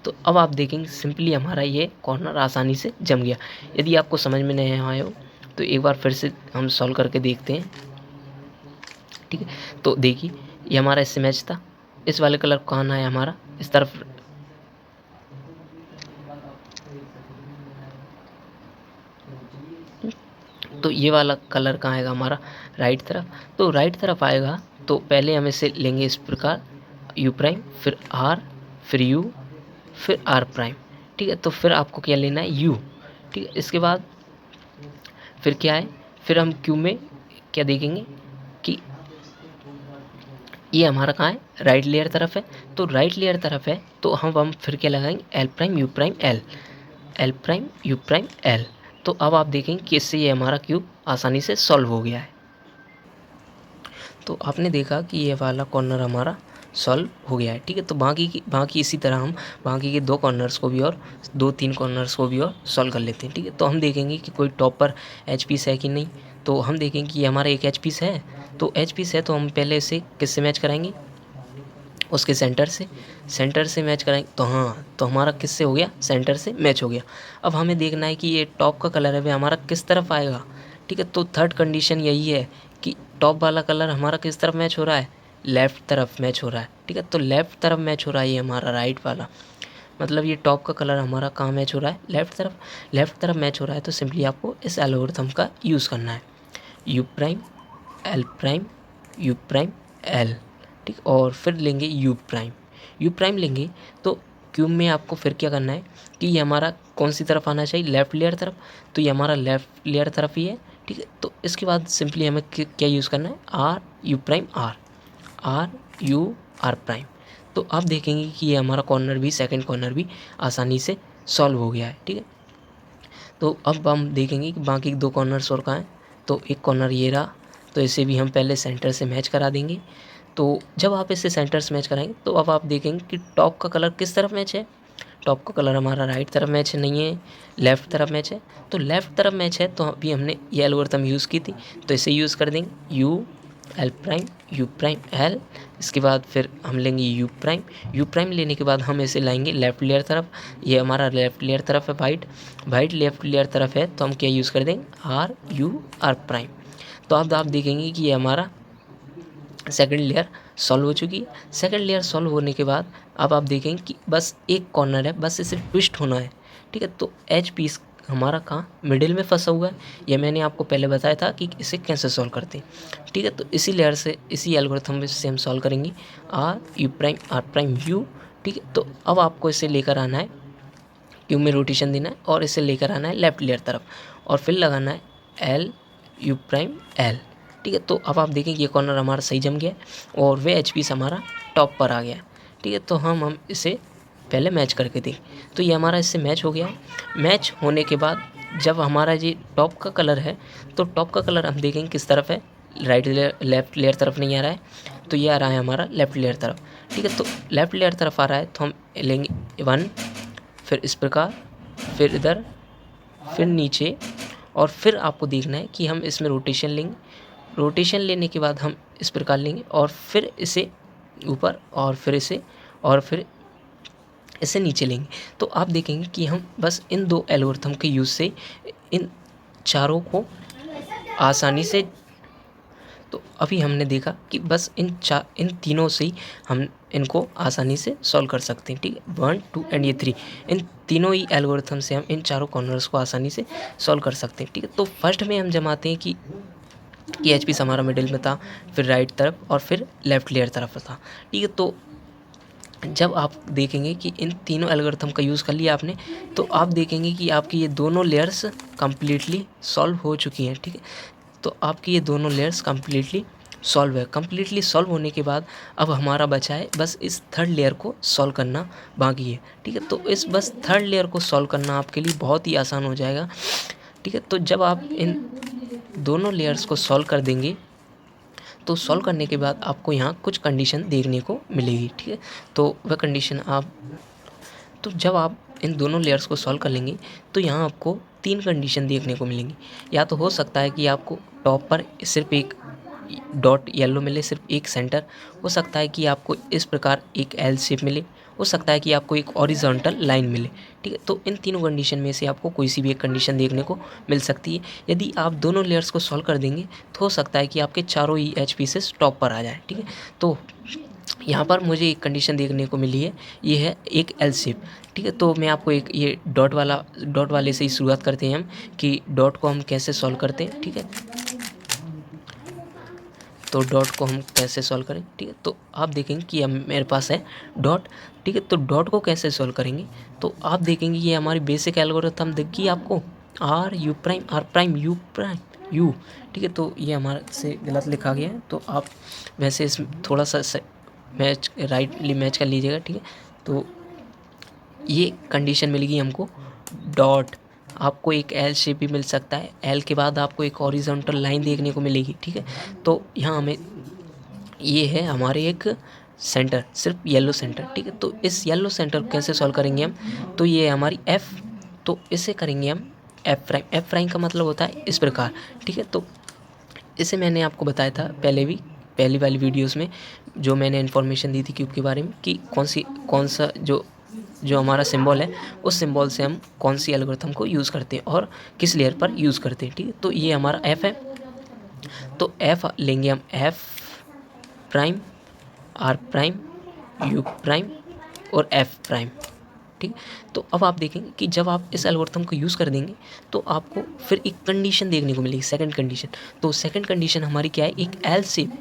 तो अब आप देखेंगे सिंपली हमारा ये कॉर्नर आसानी से जम गया। यदि आपको समझ में नहीं आया हो तो एक बार फिर से हम सॉल्व करके देखते हैं, ठीक है। तो देखिए ये हमारा इससे मैच था, इस वाले कलर कहाँ है हमारा? इस तरफ, तो ये वाला कलर कहाँ आएगा हमारा? राइट तरफ। तो राइट तरफ आएगा तो पहले हम इसे लेंगे इस प्रकार, यू प्राइम फिर आर फिर यू फिर आर प्राइम, ठीक है। तो फिर आपको क्या लेना है? यू, ठीक है। इसके बाद फिर क्या है? फिर हम क्यू में क्या देखेंगे कि ये हमारा कहाँ है? राइट लेयर तरफ है। तो राइट लेयर तरफ है तो हम फिर क्या लगाएंगे? L prime U prime L, L prime U prime L. तो अब आप देखेंगे कि इससे ये हमारा क्यूब आसानी से सॉल्व हो गया है। तो आपने देखा कि ये वाला कॉर्नर हमारा सॉल्व हो गया है, ठीक है। तो बाकी इसी तरह हम बाकी के 2 कॉर्नर्स को भी और 2-3 कॉर्नर्स को भी और सॉल्व कर लेते हैं, ठीक है। तो हम देखेंगे कि कोई टॉप पर एच पीस है कि नहीं। तो हम देखेंगे कि ये हमारा एक एच पीस है, तो एच पीस है तो हम पहले इसे किससे मैच कराएंगे? उसके सेंटर से मैच कराएंगे तो हाँ, तो हमारा किससे हो गया, सेंटर से मैच हो गया। अब हमें देखना है कि ये टॉप का कलर है वह हमारा किस तरफ आएगा, ठीक है। तो थर्ड कंडीशन यही है कि टॉप वाला कलर हमारा किस तरफ मैच हो रहा है, लेफ़्ट तरफ मैच हो रहा है, ठीक है। तो लेफ़्ट तरफ मैच हो रहा है ये हमारा राइट वाला, मतलब ये टॉप का कलर हमारा कहाँ मैच हो रहा है, लेफ़्ट तरफ मैच हो रहा है। तो सिंपली आपको इस एल्गोरिथम का यूज़ करना है, you prime L prime U prime L, ठीक। और फिर लेंगे यू प्राइम लेंगे तो क्यूब में आपको फिर क्या करना है कि ये हमारा कौन सी तरफ आना चाहिए, लेफ़्ट लेयर तरफ। तो ये हमारा लेफ़्ट लेयर तरफ ही है, ठीक है। तो इसके बाद सिंपली हमें क्या यूज़ करना है, R U prime R U R prime. तो आप देखेंगे कि ये हमारा कॉर्नर भी, सेकंड कॉर्नर भी आसानी से सॉल्व हो गया है, ठीक है। तो अब हम देखेंगे कि बाकी दो कॉर्नर्स और कहाँ हैं। तो एक कॉर्नर ये रहा, तो इसे भी हम पहले सेंटर से मैच करा देंगे। तो जब आप इसे सेंटर से मैच कराएंगे तो अब आप देखेंगे कि टॉप का कलर किस तरफ मैच है, टॉप का कलर हमारा राइट तरफ मैच नहीं है, लेफ़्ट तरफ मैच है। तो लेफ़्ट तरफ मैच है तो अभी हमने ये एल्गोरिथम यूज़ की थी, तो इसे यूज़ कर देंगे, यू प्राइम एल। इसके बाद फिर हम लेंगे यू प्राइम लेने के बाद हम इसे लाएंगे लेफ़्ट लेयर तरफ। ये हमारा लेफ़्ट लेयर तरफ है, वाइट लेफ़्ट लेयर तरफ है, तो हम क्या यूज़ कर देंगे, आर यू आर प्राइम। तो अब आप देखेंगे कि ये हमारा सेकंड लेयर सॉल्व हो चुकी है। सेकंड लेयर सॉल्व होने के बाद अब आप देखेंगे कि बस एक कॉर्नर है, बस इसे ट्विस्ट होना है, ठीक है। तो एज पीस हमारा कहाँ, मिडिल में फंसा हुआ है। यह मैंने आपको पहले बताया था कि इसे कैसे सॉल्व करते हैं, ठीक है। तो इसी लेयर से, इसी एल्गोरिथम से हम सॉल्व करेंगे, आर प्राइम यू, ठीक है। तो अब आपको इसे लेकर आना है, क्यूब में रोटेशन देना है और इसे लेकर आना है लेफ़्ट लेयर तरफ और फिर लगाना है एल यू प्राइम एल, ठीक है। तो अब आप देखें ये कॉर्नर हमारा सही जम गया है और वे एच पीस हमारा टॉप पर आ गया, ठीक है। तो हम इसे पहले मैच करके देखें। तो ये हमारा इससे मैच हो गया। मैच होने के बाद जब हमारा ये टॉप का कलर है, तो टॉप का कलर हम देखेंगे किस तरफ है, लेफ़्ट लेयर तरफ नहीं आ रहा है, तो ये आ रहा है हमारा लेफ़्ट लेयर तरफ, ठीक है। तो लेफ़्ट लेयर तरफ आ रहा है तो हम लेंगे 1, फिर इस प्रकार, फिर इधर, फिर नीचे, और फिर आपको देखना है कि हम इसमें रोटेशन लेंगे। रोटेशन लेने के बाद हम इस प्रकार लेंगे और फिर इसे ऊपर और फिर इसे नीचे लेंगे। तो आप देखेंगे कि हम बस इन दो एल्गोरिथम के यूज़ से इन चारों को आसानी से, तो अभी हमने देखा कि बस इन तीनों से ही हम इनको आसानी से सॉल्व कर सकते हैं, ठीक है। 1, 2 एंड ये 3, इन तीनों ही एल्गोरिथम से हम इन चारों कॉर्नर्स को आसानी से सॉल्व कर सकते हैं, ठीक है। तो फर्स्ट में हम जमाते हैं कि एच पीस हमारा मिडिल में था, फिर राइट तरफ और फिर लेफ़्ट लेयर तरफ था, ठीक है। तो जब आप देखेंगे कि इन तीनों एल्गोरिथम का यूज़ कर लिया आपने, तो आप देखेंगे कि आपकी ये दोनों लेयर्स कम्प्लीटली सॉल्व हो चुकी हैं, ठीक है। तो आपकी ये दोनों लेयर्स कम्प्लीटली सॉल्व है। कम्प्लीटली सॉल्व होने के बाद अब हमारा बचा है बस इस थर्ड लेयर को सॉल्व करना बाकी है, ठीक है। तो इस बस थर्ड लेयर को सॉल्व करना आपके लिए बहुत ही आसान हो जाएगा, ठीक है। तो जब आप इन दोनों लेयर्स को सॉल्व कर देंगे, तो सॉल्व करने के बाद आपको यहाँ कुछ कंडीशन देखने को मिलेगी, ठीक है। तो वह कंडीशन तो जब आप इन दोनों लेयर्स को सॉल्व कर लेंगे तो यहाँ आपको 3 कंडीशन देखने को मिलेंगी। या तो हो सकता है कि आपको टॉप पर सिर्फ एक डॉट येलो मिले, सिर्फ एक सेंटर, हो सकता है कि आपको इस प्रकार एक एल शेप मिले, हो सकता है कि आपको एक हॉरिजॉन्टल लाइन मिले, ठीक है। तो इन तीनों कंडीशन में से आपको कोई सी भी एक कंडीशन देखने को मिल सकती है। यदि आप दोनों लेयर्स को सॉल्व कर देंगे तो हो सकता है कि आपके चारों ही एच पीसेस टॉप पर आ जाए, ठीक है। तो यहाँ पर मुझे एक कंडीशन देखने को मिली है, ये है एक एल शेप, ठीक है। तो मैं आपको एक ये डॉट वाले से ही शुरुआत करते हैं हम, कि डॉट को हम कैसे सॉल्व करते हैं, ठीक है। तो डॉट को हम कैसे सॉल्व करें, ठीक है। तो आप देखेंगे कि अब मेरे पास है डॉट, ठीक है। तो डॉट को कैसे सॉल्व करेंगे, तो आप देखेंगे ये हमारी बेसिक एल्गोरिथम दिख गई आपको, आर प्राइम यू, ठीक है। तो ये हमारे से गलत लिखा गया है, तो आप वैसे इसमें थोड़ा सा राइटली मैच कर लीजिएगा, ठीक है। तो ये कंडीशन मिल गई हमको, डॉट, आपको एक एल शेप भी मिल सकता है, एल के बाद आपको एक हॉरिजॉन्टल लाइन देखने को मिलेगी, ठीक है। तो यहाँ हमें ये है हमारे एक सेंटर, सिर्फ येलो सेंटर, ठीक है। तो इस येलो सेंटर को कैसे सॉल्व करेंगे हम, तो ये है हमारी एफ, तो इसे करेंगे हम एफ प्राइम का मतलब होता है इस प्रकार, ठीक है। तो इसे मैंने आपको बताया था पहले भी पहली वाली वीडियोस में जो मैंने इन्फॉर्मेशन दी थी क्यूब के बारे में कि कौन सा जो हमारा सिंबल है उस सिंबल से हम कौन सी एल्गोरिथम को यूज़ करते हैं और किस लेयर पर यूज़ करते हैं, ठीक है। तो ये हमारा एफ है, तो एफ लेंगे हम F prime, R prime, U prime और एफ प्राइम, ठीक। तो अब आप देखेंगे कि जब आप इस एल्गोरिथम को यूज़ कर देंगे तो आपको फिर एक कंडीशन देखने को मिलेगी, सेकंड कंडीशन। तो सेकंड कंडीशन हमारी क्या है, एक एल शेप।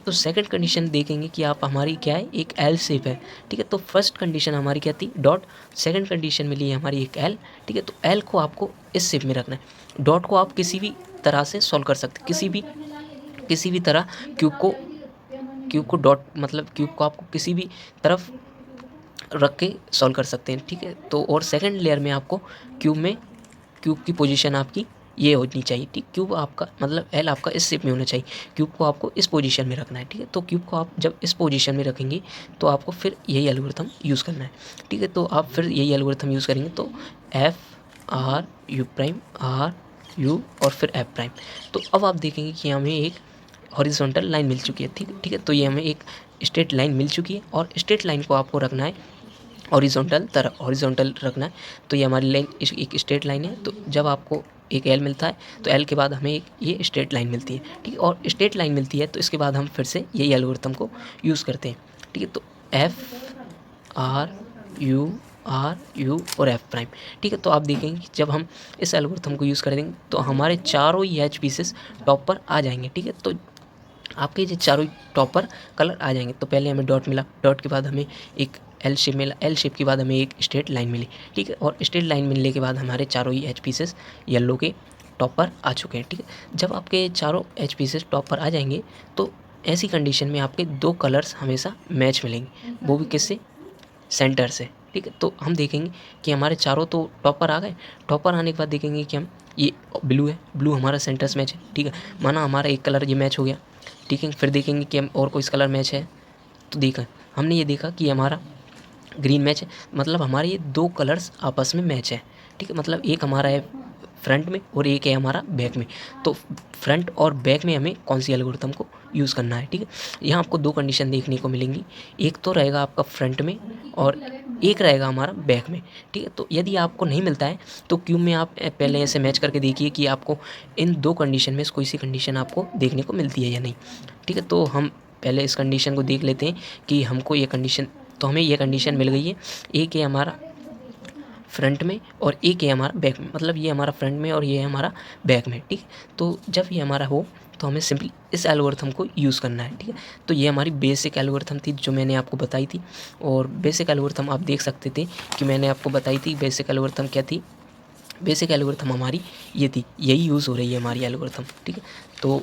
तो सेकंड कंडीशन देखेंगे कि आप हमारी क्या है, एक एल शेप है, ठीक है। तो फर्स्ट कंडीशन हमारी क्या थी, डॉट। सेकंड कंडीशन मिली है हमारी एक एल, ठीक है। तो एल को आपको इस शेप में रखना है। डॉट को आप किसी भी तरह से सॉल्व कर सकते, किसी भी तरह क्यूब को डॉट मतलब क्यूब को आपको किसी भी तरफ रख के सॉल्व कर सकते हैं, ठीक है। तो और सेकंड लेयर में आपको क्यूब की पोजीशन आपकी ये होनी चाहिए, ठीक। क्यूब आपका मतलब एल आपका इस शेप में होना चाहिए, क्यूब को आपको इस पोजीशन में रखना है, ठीक है। तो क्यूब को आप जब इस पोजीशन में रखेंगे तो आपको फिर यही एल्गोरिथम यूज़ करना है, ठीक है। तो आप फिर यही एल्गोरिथम यूज़ करेंगे, तो F R U prime, R U और फिर एफ प्राइम। तो अब आप देखेंगे कि हमें एक हॉरिजॉन्टल लाइन मिल चुकी है, ठीक है। तो ये हमें एक स्ट्रेट लाइन मिल चुकी है और स्ट्रेट लाइन को आपको रखना है हॉरिजॉन्टल रखना है। तो ये हमारी लाइन एक स्ट्रेट लाइन है। तो जब आपको एक एल मिलता है तो एल के बाद हमें एक ये स्ट्रेट लाइन मिलती है, ठीक है। और स्ट्रेट लाइन मिलती है तो इसके बाद हम फिर से यही एल्गोरिथम को यूज़ करते हैं, ठीक है। तो एफ आर यू और एफ प्राइम, ठीक है। तो आप देखेंगे कि जब हम इस एल्गोरिथम को यूज़ कर देंगे तो हमारे चारों ही एच पीसेस टॉप पर आ जाएंगे, ठीक है। तो आपके ये चारों टॉप पर कलर आ जाएंगे। तो पहले हमें डॉट मिला, डॉट के बाद हमें एक एल शेप मिला, एल शेप के बाद हमें एक स्ट्रेट लाइन मिली, ठीक है। और स्ट्रेट लाइन मिलने के बाद हमारे चारों ही एच पीसेस येलो के टॉप पर आ चुके हैं, ठीक है। जब आपके चारों एच पीसेस टॉप पर आ जाएंगे तो ऐसी कंडीशन में आपके दो कलर्स हमेशा मैच मिलेंगे, वो भी किससे, सेंटर से, ठीक है। तो हम देखेंगे कि हमारे चारों तो टॉप पर आ गए। टॉप पर आने के बाद देखेंगे कि हम ये ब्लू है, ब्लू हमारा सेंटर से मैच है, ठीक है। माना हमारा एक कलर ये मैच हो गया, ठीक है। फिर देखेंगे कि हम और कोई कलर मैच है, तो देखा हमने ये देखा कि हमारा ग्रीन मैच है, मतलब हमारे ये दो कलर्स आपस में मैच है, ठीक है। मतलब एक हमारा है फ्रंट में और एक है हमारा बैक में। तो फ्रंट और बैक में हमें कौन सी एल्गोरिथम को यूज़ करना है, ठीक है। यहाँ आपको दो कंडीशन देखने को मिलेंगी, एक तो रहेगा आपका फ्रंट में और एक रहेगा हमारा बैक में, ठीक है। तो यदि आपको नहीं मिलता है तो क्यूब में आप पहले ऐसे मैच करके देखिए कि आपको इन दो कंडीशन में से कोई सी कंडीशन आपको देखने को मिलती है या नहीं, ठीक है। तो हम पहले इस कंडीशन को देख लेते हैं कि हमको ये कंडीशन, तो हमें ये कंडीशन मिल गई है, एक है हमारा फ्रंट में और एक है हमारा बैक में, मतलब ये हमारा फ्रंट में और ये है हमारा बैक में, ठीक। तो जब ये हमारा हो तो हमें सिंपली इस एल्गोरिथम को यूज़ करना है, ठीक है। तो ये हमारी बेसिक एल्गोरिथम थी जो मैंने आपको बताई थी। और बेसिक एल्गोरिथम आप देख सकते थे कि मैंने आपको बताई थी बेसिक एल्गोरिथम क्या थी। बेसिक एल्गोरिथम हमारी ये थी, यही यूज़ हो रही है हमारी एल्गोरिथम, ठीक है। तो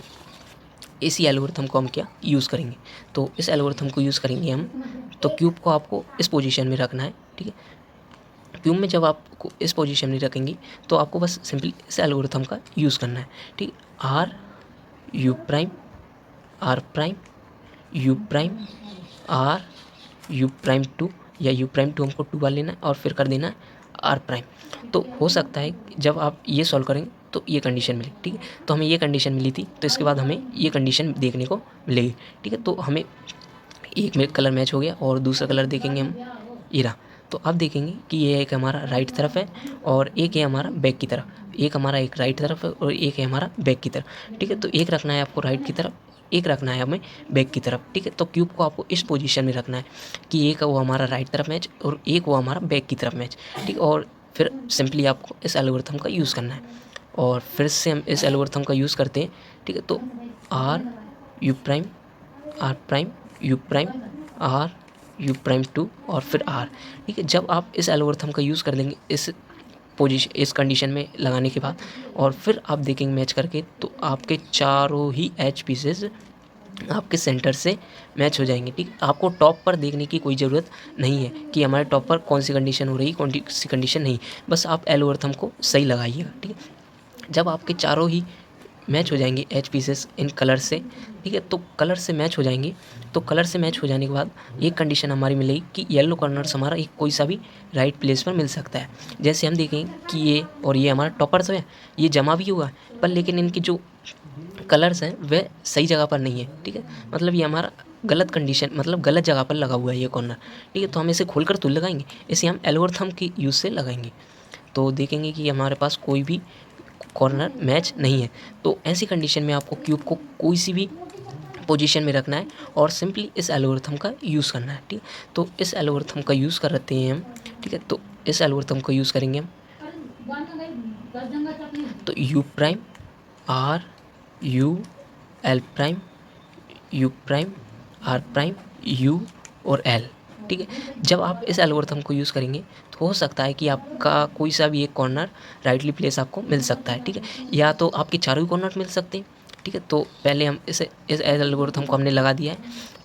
इसी एल्गोरिथम को हम क्या यूज़ करेंगे, तो इस एल्गोरिथम को यूज़ करेंगे हम। तो क्यूब को आपको इस पोजीशन में रखना है, ठीक है। क्यूब में जब आपको इस पोजीशन में रखेंगे तो आपको बस सिंपली इस एल्गोरिथम का यूज़ करना है, ठीक। R U prime, R prime, U prime, R U prime two, या यू प्राइम टू हमको 2 बार लेना है और फिर कर देना है आर प्राइम। तो हो सकता है जब आप ये सॉल्व करेंगे तो ये कंडीशन मिली, ठीक है। तो हमें ये कंडीशन मिली थी तो इसके बाद हमें ये कंडीशन देखने को मिलेगी, ठीक है। तो हमें एक में कलर मैच हो गया और दूसरा कलर देखेंगे हम, ये रहा। तो अब देखेंगे कि ये एक हमारा राइट तरफ है और एक है हमारा बैक की तरफ, एक हमारा एक राइट तरफ है और एक है हमारा बैक की तरफ, ठीक है। तो एक रखना है आपको राइट की तरफ, एक रखना है हमें बैक की तरफ, ठीक है। तो क्यूब को आपको इस पोजीशन में रखना है कि एक वो हमारा राइट तरफ मैच और एक वो हमारा बैक की तरफ मैच, ठीक। और फिर सिंपली आपको इस एल्गोरिथम का यूज़ करना है और फिर से हम इस एल्गोरिथम का यूज़ करते हैं, ठीक है। तो R U prime, R prime, U prime, R U prime two और फिर आर, ठीक है। जब आप इस एल्गोरिथम का यूज़ कर देंगे इस कंडीशन में लगाने के बाद और फिर आप देखेंगे मैच करके तो आपके चारों ही एच पीसेस आपके सेंटर से मैच हो जाएंगे, ठीक। आपको टॉप पर देखने की कोई ज़रूरत नहीं है कि हमारे टॉप पर कौन सी कंडीशन हो रही है, कौन सी कंडीशन नहीं, बस आप एल्गोरिथम को सही लगाइएगा, ठीक है। जब आपके चारों ही मैच हो जाएंगे एच पीसेस इन कलर से, ठीक है। तो कलर से मैच हो जाएंगे, तो कलर से मैच हो जाने के बाद एक कंडीशन हमारी मिलेगी कि येलो कॉर्नर्स हमारा एक कोई सा भी राइट प्लेस पर मिल सकता है। जैसे हम देखें कि ये और ये हमारा टॉपर तो है, ये जमा भी हुआ है पर लेकिन इनकी जो कलर्स हैं वह सही जगह पर नहीं है, ठीक है। मतलब ये हमारा गलत कंडीशन, मतलब गलत जगह पर लगा हुआ है ये कॉर्नर, ठीक है। तो हम इसे खोलकर तो लगाएंगे, इसे हम एल्गोरिथम की यूज़ से लगाएंगे, तो देखेंगे कि हमारे पास कोई भी कॉर्नर मैच नहीं है। तो ऐसी कंडीशन में आपको क्यूब को कोई सी भी पोजीशन में रखना है और सिंपली इस एल्गोरिथम का यूज़ करना है, ठीक है। तो इस एल्गोरिथम का यूज़ करते हैं हम, ठीक है। तो इस एल्गोरिथम को यूज़ करेंगे हम, तो U prime R U L prime U prime R prime U और एल, ठीक है। जब आप इस एल्गोरिथम को यूज़ करेंगे तो हो सकता है कि आपका कोई सा भी एक कॉर्नर राइटली प्लेस आपको मिल सकता है, ठीक है, या तो आपके चारों ही कॉर्नर मिल सकते हैं, ठीक है। तो पहले हम इस एल्गोरिथम को हमने लगा दिया है,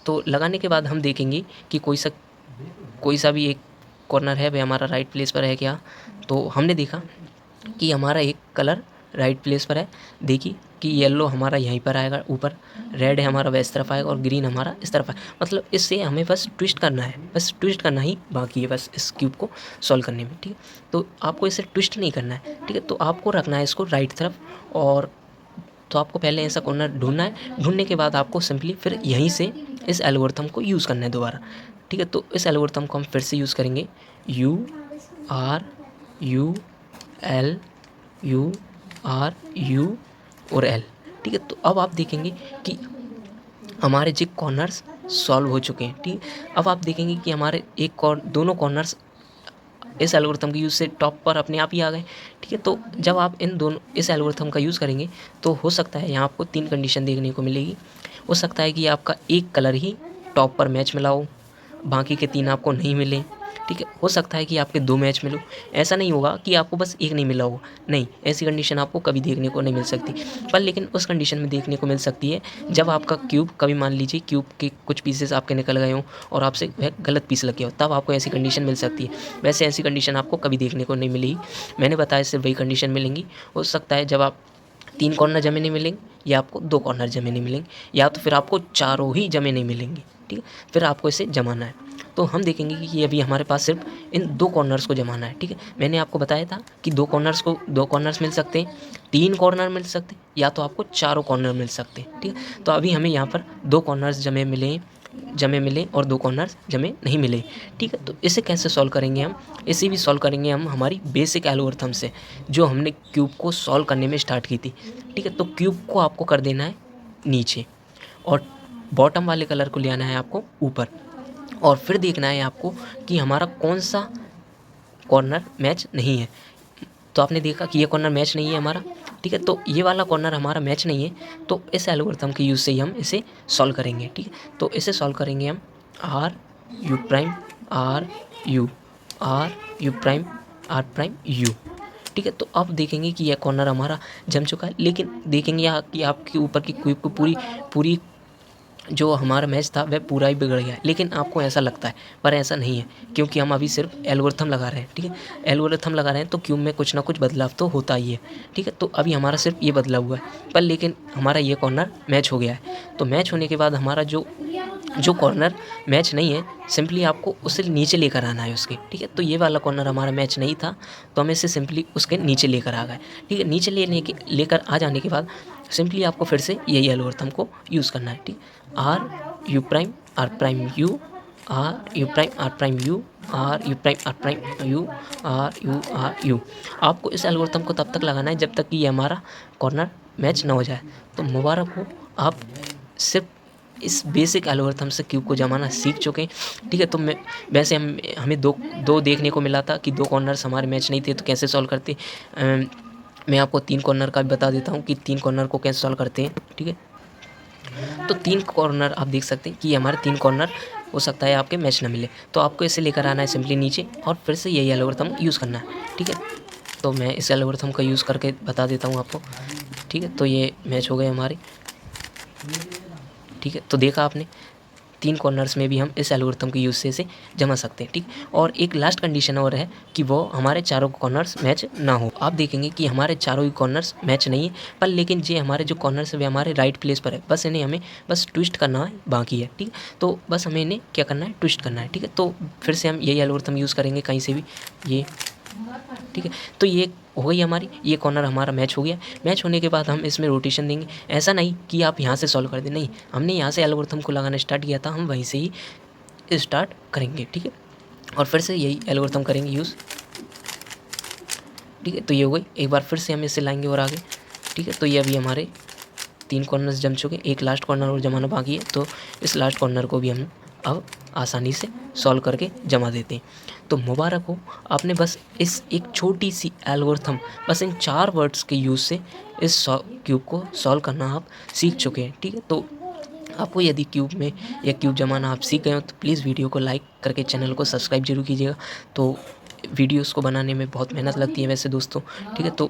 तो लगाने के बाद हम देखेंगे कि कोई सा भी एक कॉर्नर है वह हमारा राइट प्लेस पर है क्या। तो हमने देखा कि हमारा एक कलर राइट प्लेस पर है, देखिए कि येलो हमारा यहीं पर आएगा ऊपर, रेड है हमारा इस तरफ आएगा और ग्रीन हमारा इस तरफ आएगा। मतलब इससे हमें बस ट्विस्ट करना है, बस ट्विस्ट करना ही बाकी है बस इस क्यूब को सॉल्व करने में, ठीक है। तो आपको इसे ट्विस्ट नहीं करना है, ठीक है। तो आपको रखना है इसको राइट तरफ, और तो आपको पहले ऐसा कॉर्नर ढूंढना है, ढूंढने के बाद आपको सिंपली फिर यहीं से इस एल्गोरिथम को यूज़ करना है दोबारा, ठीक है। तो इस एल्गोरिथम को हम फिर से यूज़ करेंगे, U R U L U R U और एल, ठीक है। तो अब आप देखेंगे कि हमारे जो कॉर्नर्स सॉल्व हो चुके हैं, ठीक है। अब आप देखेंगे कि हमारे दोनों कॉर्नर्स इस एल्गोरिथम के यूज़ से टॉप पर अपने आप ही आ गए, ठीक है। तो जब आप इस एल्गोरिथम का यूज़ करेंगे तो हो सकता है यहाँ आपको 3 कंडीशन देखने को मिलेगी। हो सकता है कि आपका एक कलर ही टॉप पर मैच मिला हो, बाकी के 3 आपको नहीं मिले, ठीक है। हो सकता है कि आपके 2 मैच मिलो, ऐसा नहीं होगा कि आपको बस एक नहीं मिला होगा, नहीं, ऐसी कंडीशन आपको कभी देखने को नहीं मिल सकती। पर लेकिन उस कंडीशन में देखने को मिल सकती है जब आपका क्यूब, कभी मान लीजिए क्यूब के कुछ पीसेस आपके निकल गए हों और आपसे वह गलत पीस लग गया हो, तब आपको ऐसी कंडीशन मिल सकती है। वैसे ऐसी कंडीशन आपको कभी देखने को नहीं मिलेगी, मैंने बताया सिर्फ वही कंडीशन मिलेंगी। हो सकता है जब आप 3 कॉर्नर जमे नहीं मिलेंगे, या आपको 2 कॉर्नर जमे नहीं मिलेंगे, या तो फिर आपको चारों ही जमे नहीं मिलेंगे, ठीक है। फिर आपको इसे जमाना है, तो हम देखेंगे कि अभी हमारे पास सिर्फ इन 2 कॉर्नर्स को जमाना है, ठीक है। मैंने आपको बताया था कि 2 कॉर्नर्स मिल सकते हैं, 3 कॉर्नर मिल सकते हैं, या तो आपको चारों कॉर्नर मिल सकते हैं, ठीक है। तो अभी हमें यहाँ पर 2 कॉर्नर्स जमे मिले और 2 कॉर्नर्स जमे नहीं मिले, ठीक है। तो इसे कैसे सॉल्व करेंगे हम, इसे भी सॉल्व करेंगे हम हमारी बेसिक एल्गोरिथम से, जो हमने क्यूब को सॉल्व करने में स्टार्ट की थी, ठीक है। तो क्यूब को आपको कर देना है नीचे और बॉटम वाले कलर को ले आना है आपको ऊपर, और फिर देखना है आपको कि हमारा कौन सा कॉर्नर मैच नहीं है। तो आपने देखा कि ये कॉर्नर मैच नहीं है हमारा, ठीक है। तो ये वाला कॉर्नर हमारा मैच नहीं है, तो इस एल्गोरिथम के यूज़ से ही हम इसे सॉल्व करेंगे, ठीक है। तो इसे सॉल्व करेंगे हम R U prime R U prime R prime U, ठीक है। तो अब देखेंगे कि यह कॉर्नर हमारा जम चुका है, लेकिन देखेंगे कि आपके ऊपर की क्यूब को पूरी जो हमारा मैच था वह पूरा ही बिगड़ गया है, लेकिन आपको ऐसा लगता है, पर ऐसा नहीं है, क्योंकि हम अभी सिर्फ एल्गोरिथम लगा रहे हैं, ठीक है। एल्गोरिथम लगा रहे हैं तो क्यूब में कुछ ना कुछ बदलाव तो होता ही है, ठीक है। तो अभी हमारा सिर्फ ये बदला हुआ है, पर लेकिन हमारा ये कॉर्नर मैच हो गया है। तो मैच होने के बाद हमारा जो कॉर्नर मैच नहीं है, सिंपली आपको उसे नीचे लेकर आना है उसके, ठीक है। तो ये वाला कॉर्नर हमारा मैच नहीं था, तो हम इसे सिंपली उसके नीचे लेकर आ गए, ठीक है। नीचे लेकर आ जाने के बाद सिंपली आपको फिर से यही एल्गोरिथम को यूज़ करना है, ठीक। R U prime R prime U R U prime R prime U R U prime R prime U R U. आपको इस एल्गोरिथम को तब तक लगाना है जब तक कि ये हमारा कॉर्नर मैच ना हो जाए। तो मुबारक हो, आप सिर्फ इस बेसिक एल्गोरिथम से क्यूब को जमाना सीख चुके हैं, ठीक है। तो वैसे हमें दो देखने को मिला था कि 2 कॉर्नर्स हमारे मैच नहीं थे, तो कैसे सॉल्व करते। मैं आपको 3 कॉर्नर का भी बता देता हूँ कि 3 कॉर्नर को कैसे सॉल्व करते हैं, ठीक है। तो 3 कॉर्नर आप देख सकते हैं कि हमारे 3 कॉर्नर हो सकता है आपके मैच ना मिले, तो आपको इसे लेकर आना है सिंपली नीचे और फिर से यही एल्गोरिथम यूज़ करना है, ठीक है। तो मैं इस एल्गोरिथम का यूज़ करके बता देता हूँ आपको, ठीक है। तो ये मैच हो गए हमारे, ठीक है। तो देखा आपने 3 कॉर्नर्स में भी हम इस एल्गोरिथम के यूज़ से जमा सकते हैं, ठीक। और एक लास्ट कंडीशन और है कि वो हमारे चारों कॉर्नर्स मैच ना हो। आप देखेंगे कि हमारे चारों ही कॉर्नर्स मैच नहीं है, पर लेकिन ये हमारे जो कॉर्नर्स है वे हमारे राइट प्लेस पर है, बस इन्हें हमें बस ट्विस्ट करना है बाकी है, ठीक। तो बस हमें इन्हें क्या करना है, ट्विस्ट करना है, ठीक है। तो फिर से हम यही एल्गोरिथम यूज़ करेंगे कहीं से भी, ये ठीक है। तो ये हो गई हमारी, ये कॉर्नर हमारा मैच हो गया। मैच होने के बाद हम इसमें रोटेशन देंगे। ऐसा नहीं कि आप यहाँ से सॉल्व कर दें, नहीं, हमने यहाँ से एल्गोरिथम को लगाना स्टार्ट किया था, हम वहीं से ही स्टार्ट करेंगे, ठीक है। और फिर से यही एल्गोरिथम करेंगे यूज़, ठीक है। तो ये हो गई। एक बार फिर से हम इसे लाएंगे और आगे, ठीक है। तो ये अभी हमारे 3 कॉर्नर्स जम चुके हैं, एक लास्ट कॉर्नर और जमाना बाकी है। तो इस लास्ट कॉर्नर को भी हम अब आसानी से सॉल्व करके जमा देते हैं। तो मुबारक हो, आपने बस इस एक छोटी सी एल्गोरिथम, बस इन 4 वर्ड्स के यूज़ से इस क्यूब को सॉल्व करना आप सीख चुके हैं, ठीक है। तो आपको यदि क्यूब में या क्यूब जमाना आप सीख गए हो तो प्लीज़ वीडियो को लाइक करके चैनल को सब्सक्राइब जरूर कीजिएगा। तो वीडियोस को बनाने में बहुत मेहनत लगती है वैसे दोस्तों, ठीक है। तो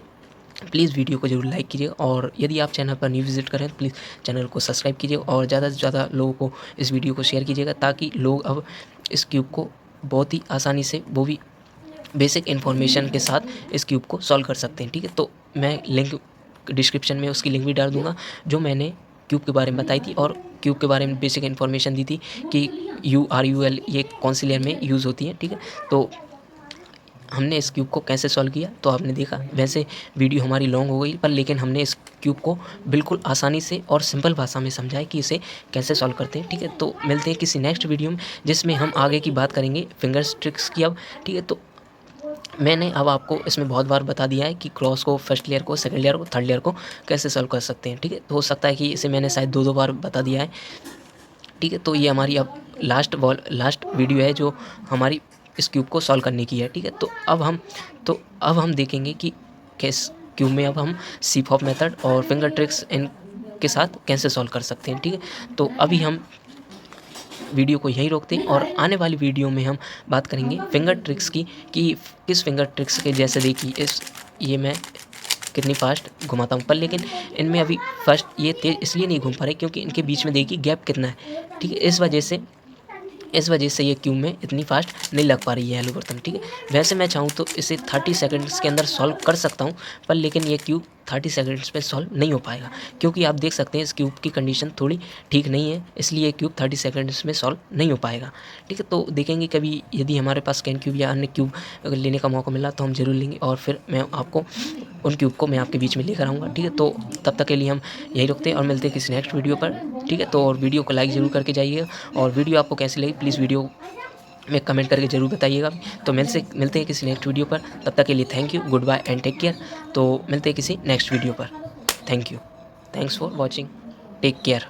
प्लीज़ वीडियो को ज़रूर लाइक कीजिएगा, और यदि आप चैनल पर न्यू विज़िट करें तो प्लीज़ चैनल को सब्सक्राइब कीजिएगा और ज़्यादा से ज़्यादा लोगों को इस वीडियो को शेयर कीजिएगा, ताकि लोग अब इस क्यूब को बहुत ही आसानी से, वो भी बेसिक इन्फॉर्मेशन के साथ इस क्यूब को सॉल्व कर सकते हैं, ठीक है। तो मैं लिंक डिस्क्रिप्शन में उसकी लिंक भी डाल दूँगा, जो मैंने क्यूब के बारे में बताई थी और क्यूब के बारे में बेसिक इन्फॉर्मेशन दी थी कि URUL ये कौन सी लेयर में यूज़ होती है, ठीक है। तो हमने इस क्यूब को कैसे सॉल्व किया तो आपने देखा। वैसे वीडियो हमारी लॉन्ग हो गई, पर लेकिन हमने इस क्यूब को बिल्कुल आसानी से और सिंपल भाषा में समझाया कि इसे कैसे सॉल्व करते हैं, ठीक है। तो मिलते हैं किसी नेक्स्ट वीडियो में, जिसमें हम आगे की बात करेंगे फिंगर्स ट्रिक्स की अब, ठीक है। तो मैंने अब आपको इसमें बहुत बार बता दिया है कि क्रॉस को, फर्स्ट लेयर को, सेकंड लेयर को, थर्ड लेयर को कैसे सॉल्व कर सकते हैं, ठीक है। तो हो सकता है कि इसे मैंने शायद 2 बार बता दिया है, ठीक है। तो ये हमारी अब लास्ट वीडियो है जो हमारी इस क्यूब को सॉल्व करने की है, ठीक है। तो अब हम देखेंगे कि किस क्यूब में अब हम सीपॉप मेथड और फिंगर ट्रिक्स इन के साथ कैसे सॉल्व कर सकते हैं, ठीक है। तो अभी हम वीडियो को यहीं रोकते हैं और आने वाली वीडियो में हम बात करेंगे फिंगर ट्रिक्स की, कि किस फिंगर ट्रिक्स के जैसे देखिए ये मैं कितनी फास्ट घुमाता हूँ, पर लेकिन इनमें अभी फर्स्ट ये तेज़ इसलिए नहीं घूम पा रहे क्योंकि इनके बीच में देखिए गैप कितना है, ठीक है। इस वजह से ये क्यूब में इतनी फास्ट नहीं लग पा रही है एल्गोरिथम, ठीक है। वैसे मैं चाहूँ तो इसे 30 सेकंड्स के अंदर सॉल्व कर सकता हूँ, पर लेकिन ये क्यूब 30 सेकंड्स में सॉल्व नहीं हो पाएगा, क्योंकि आप देख सकते हैं इस क्यूब की कंडीशन थोड़ी ठीक नहीं है, इसलिए ये क्यूब 30 सेकंड्स में सॉल्व नहीं हो पाएगा, ठीक है। तो देखेंगे कभी यदि हमारे पास कैन क्यूब या अन्य क्यूब अगर लेने का मौका मिला तो हम ज़रूर लेंगे, और फिर मैं आपको उन क्यूब को मैं आपके बीच में लेकर आऊँगा, ठीक है। तो तब तक के लिए हम यही रुकते हैं और मिलते हैं किसी नेक्स्ट वीडियो पर, ठीक है। तो और वीडियो को लाइक ज़रूर करके जाइएगा, और वीडियो आपको कैसी लगी प्लीज़ वीडियो में कमेंट करके ज़रूर बताइएगा। तो मिलते हैं किसी नेक्स्ट वीडियो पर, तब तक के लिए thank you, good bye and take care. तो मिलते हैं किसी नेक्स्ट वीडियो पर, thank you, thanks for watching, take care.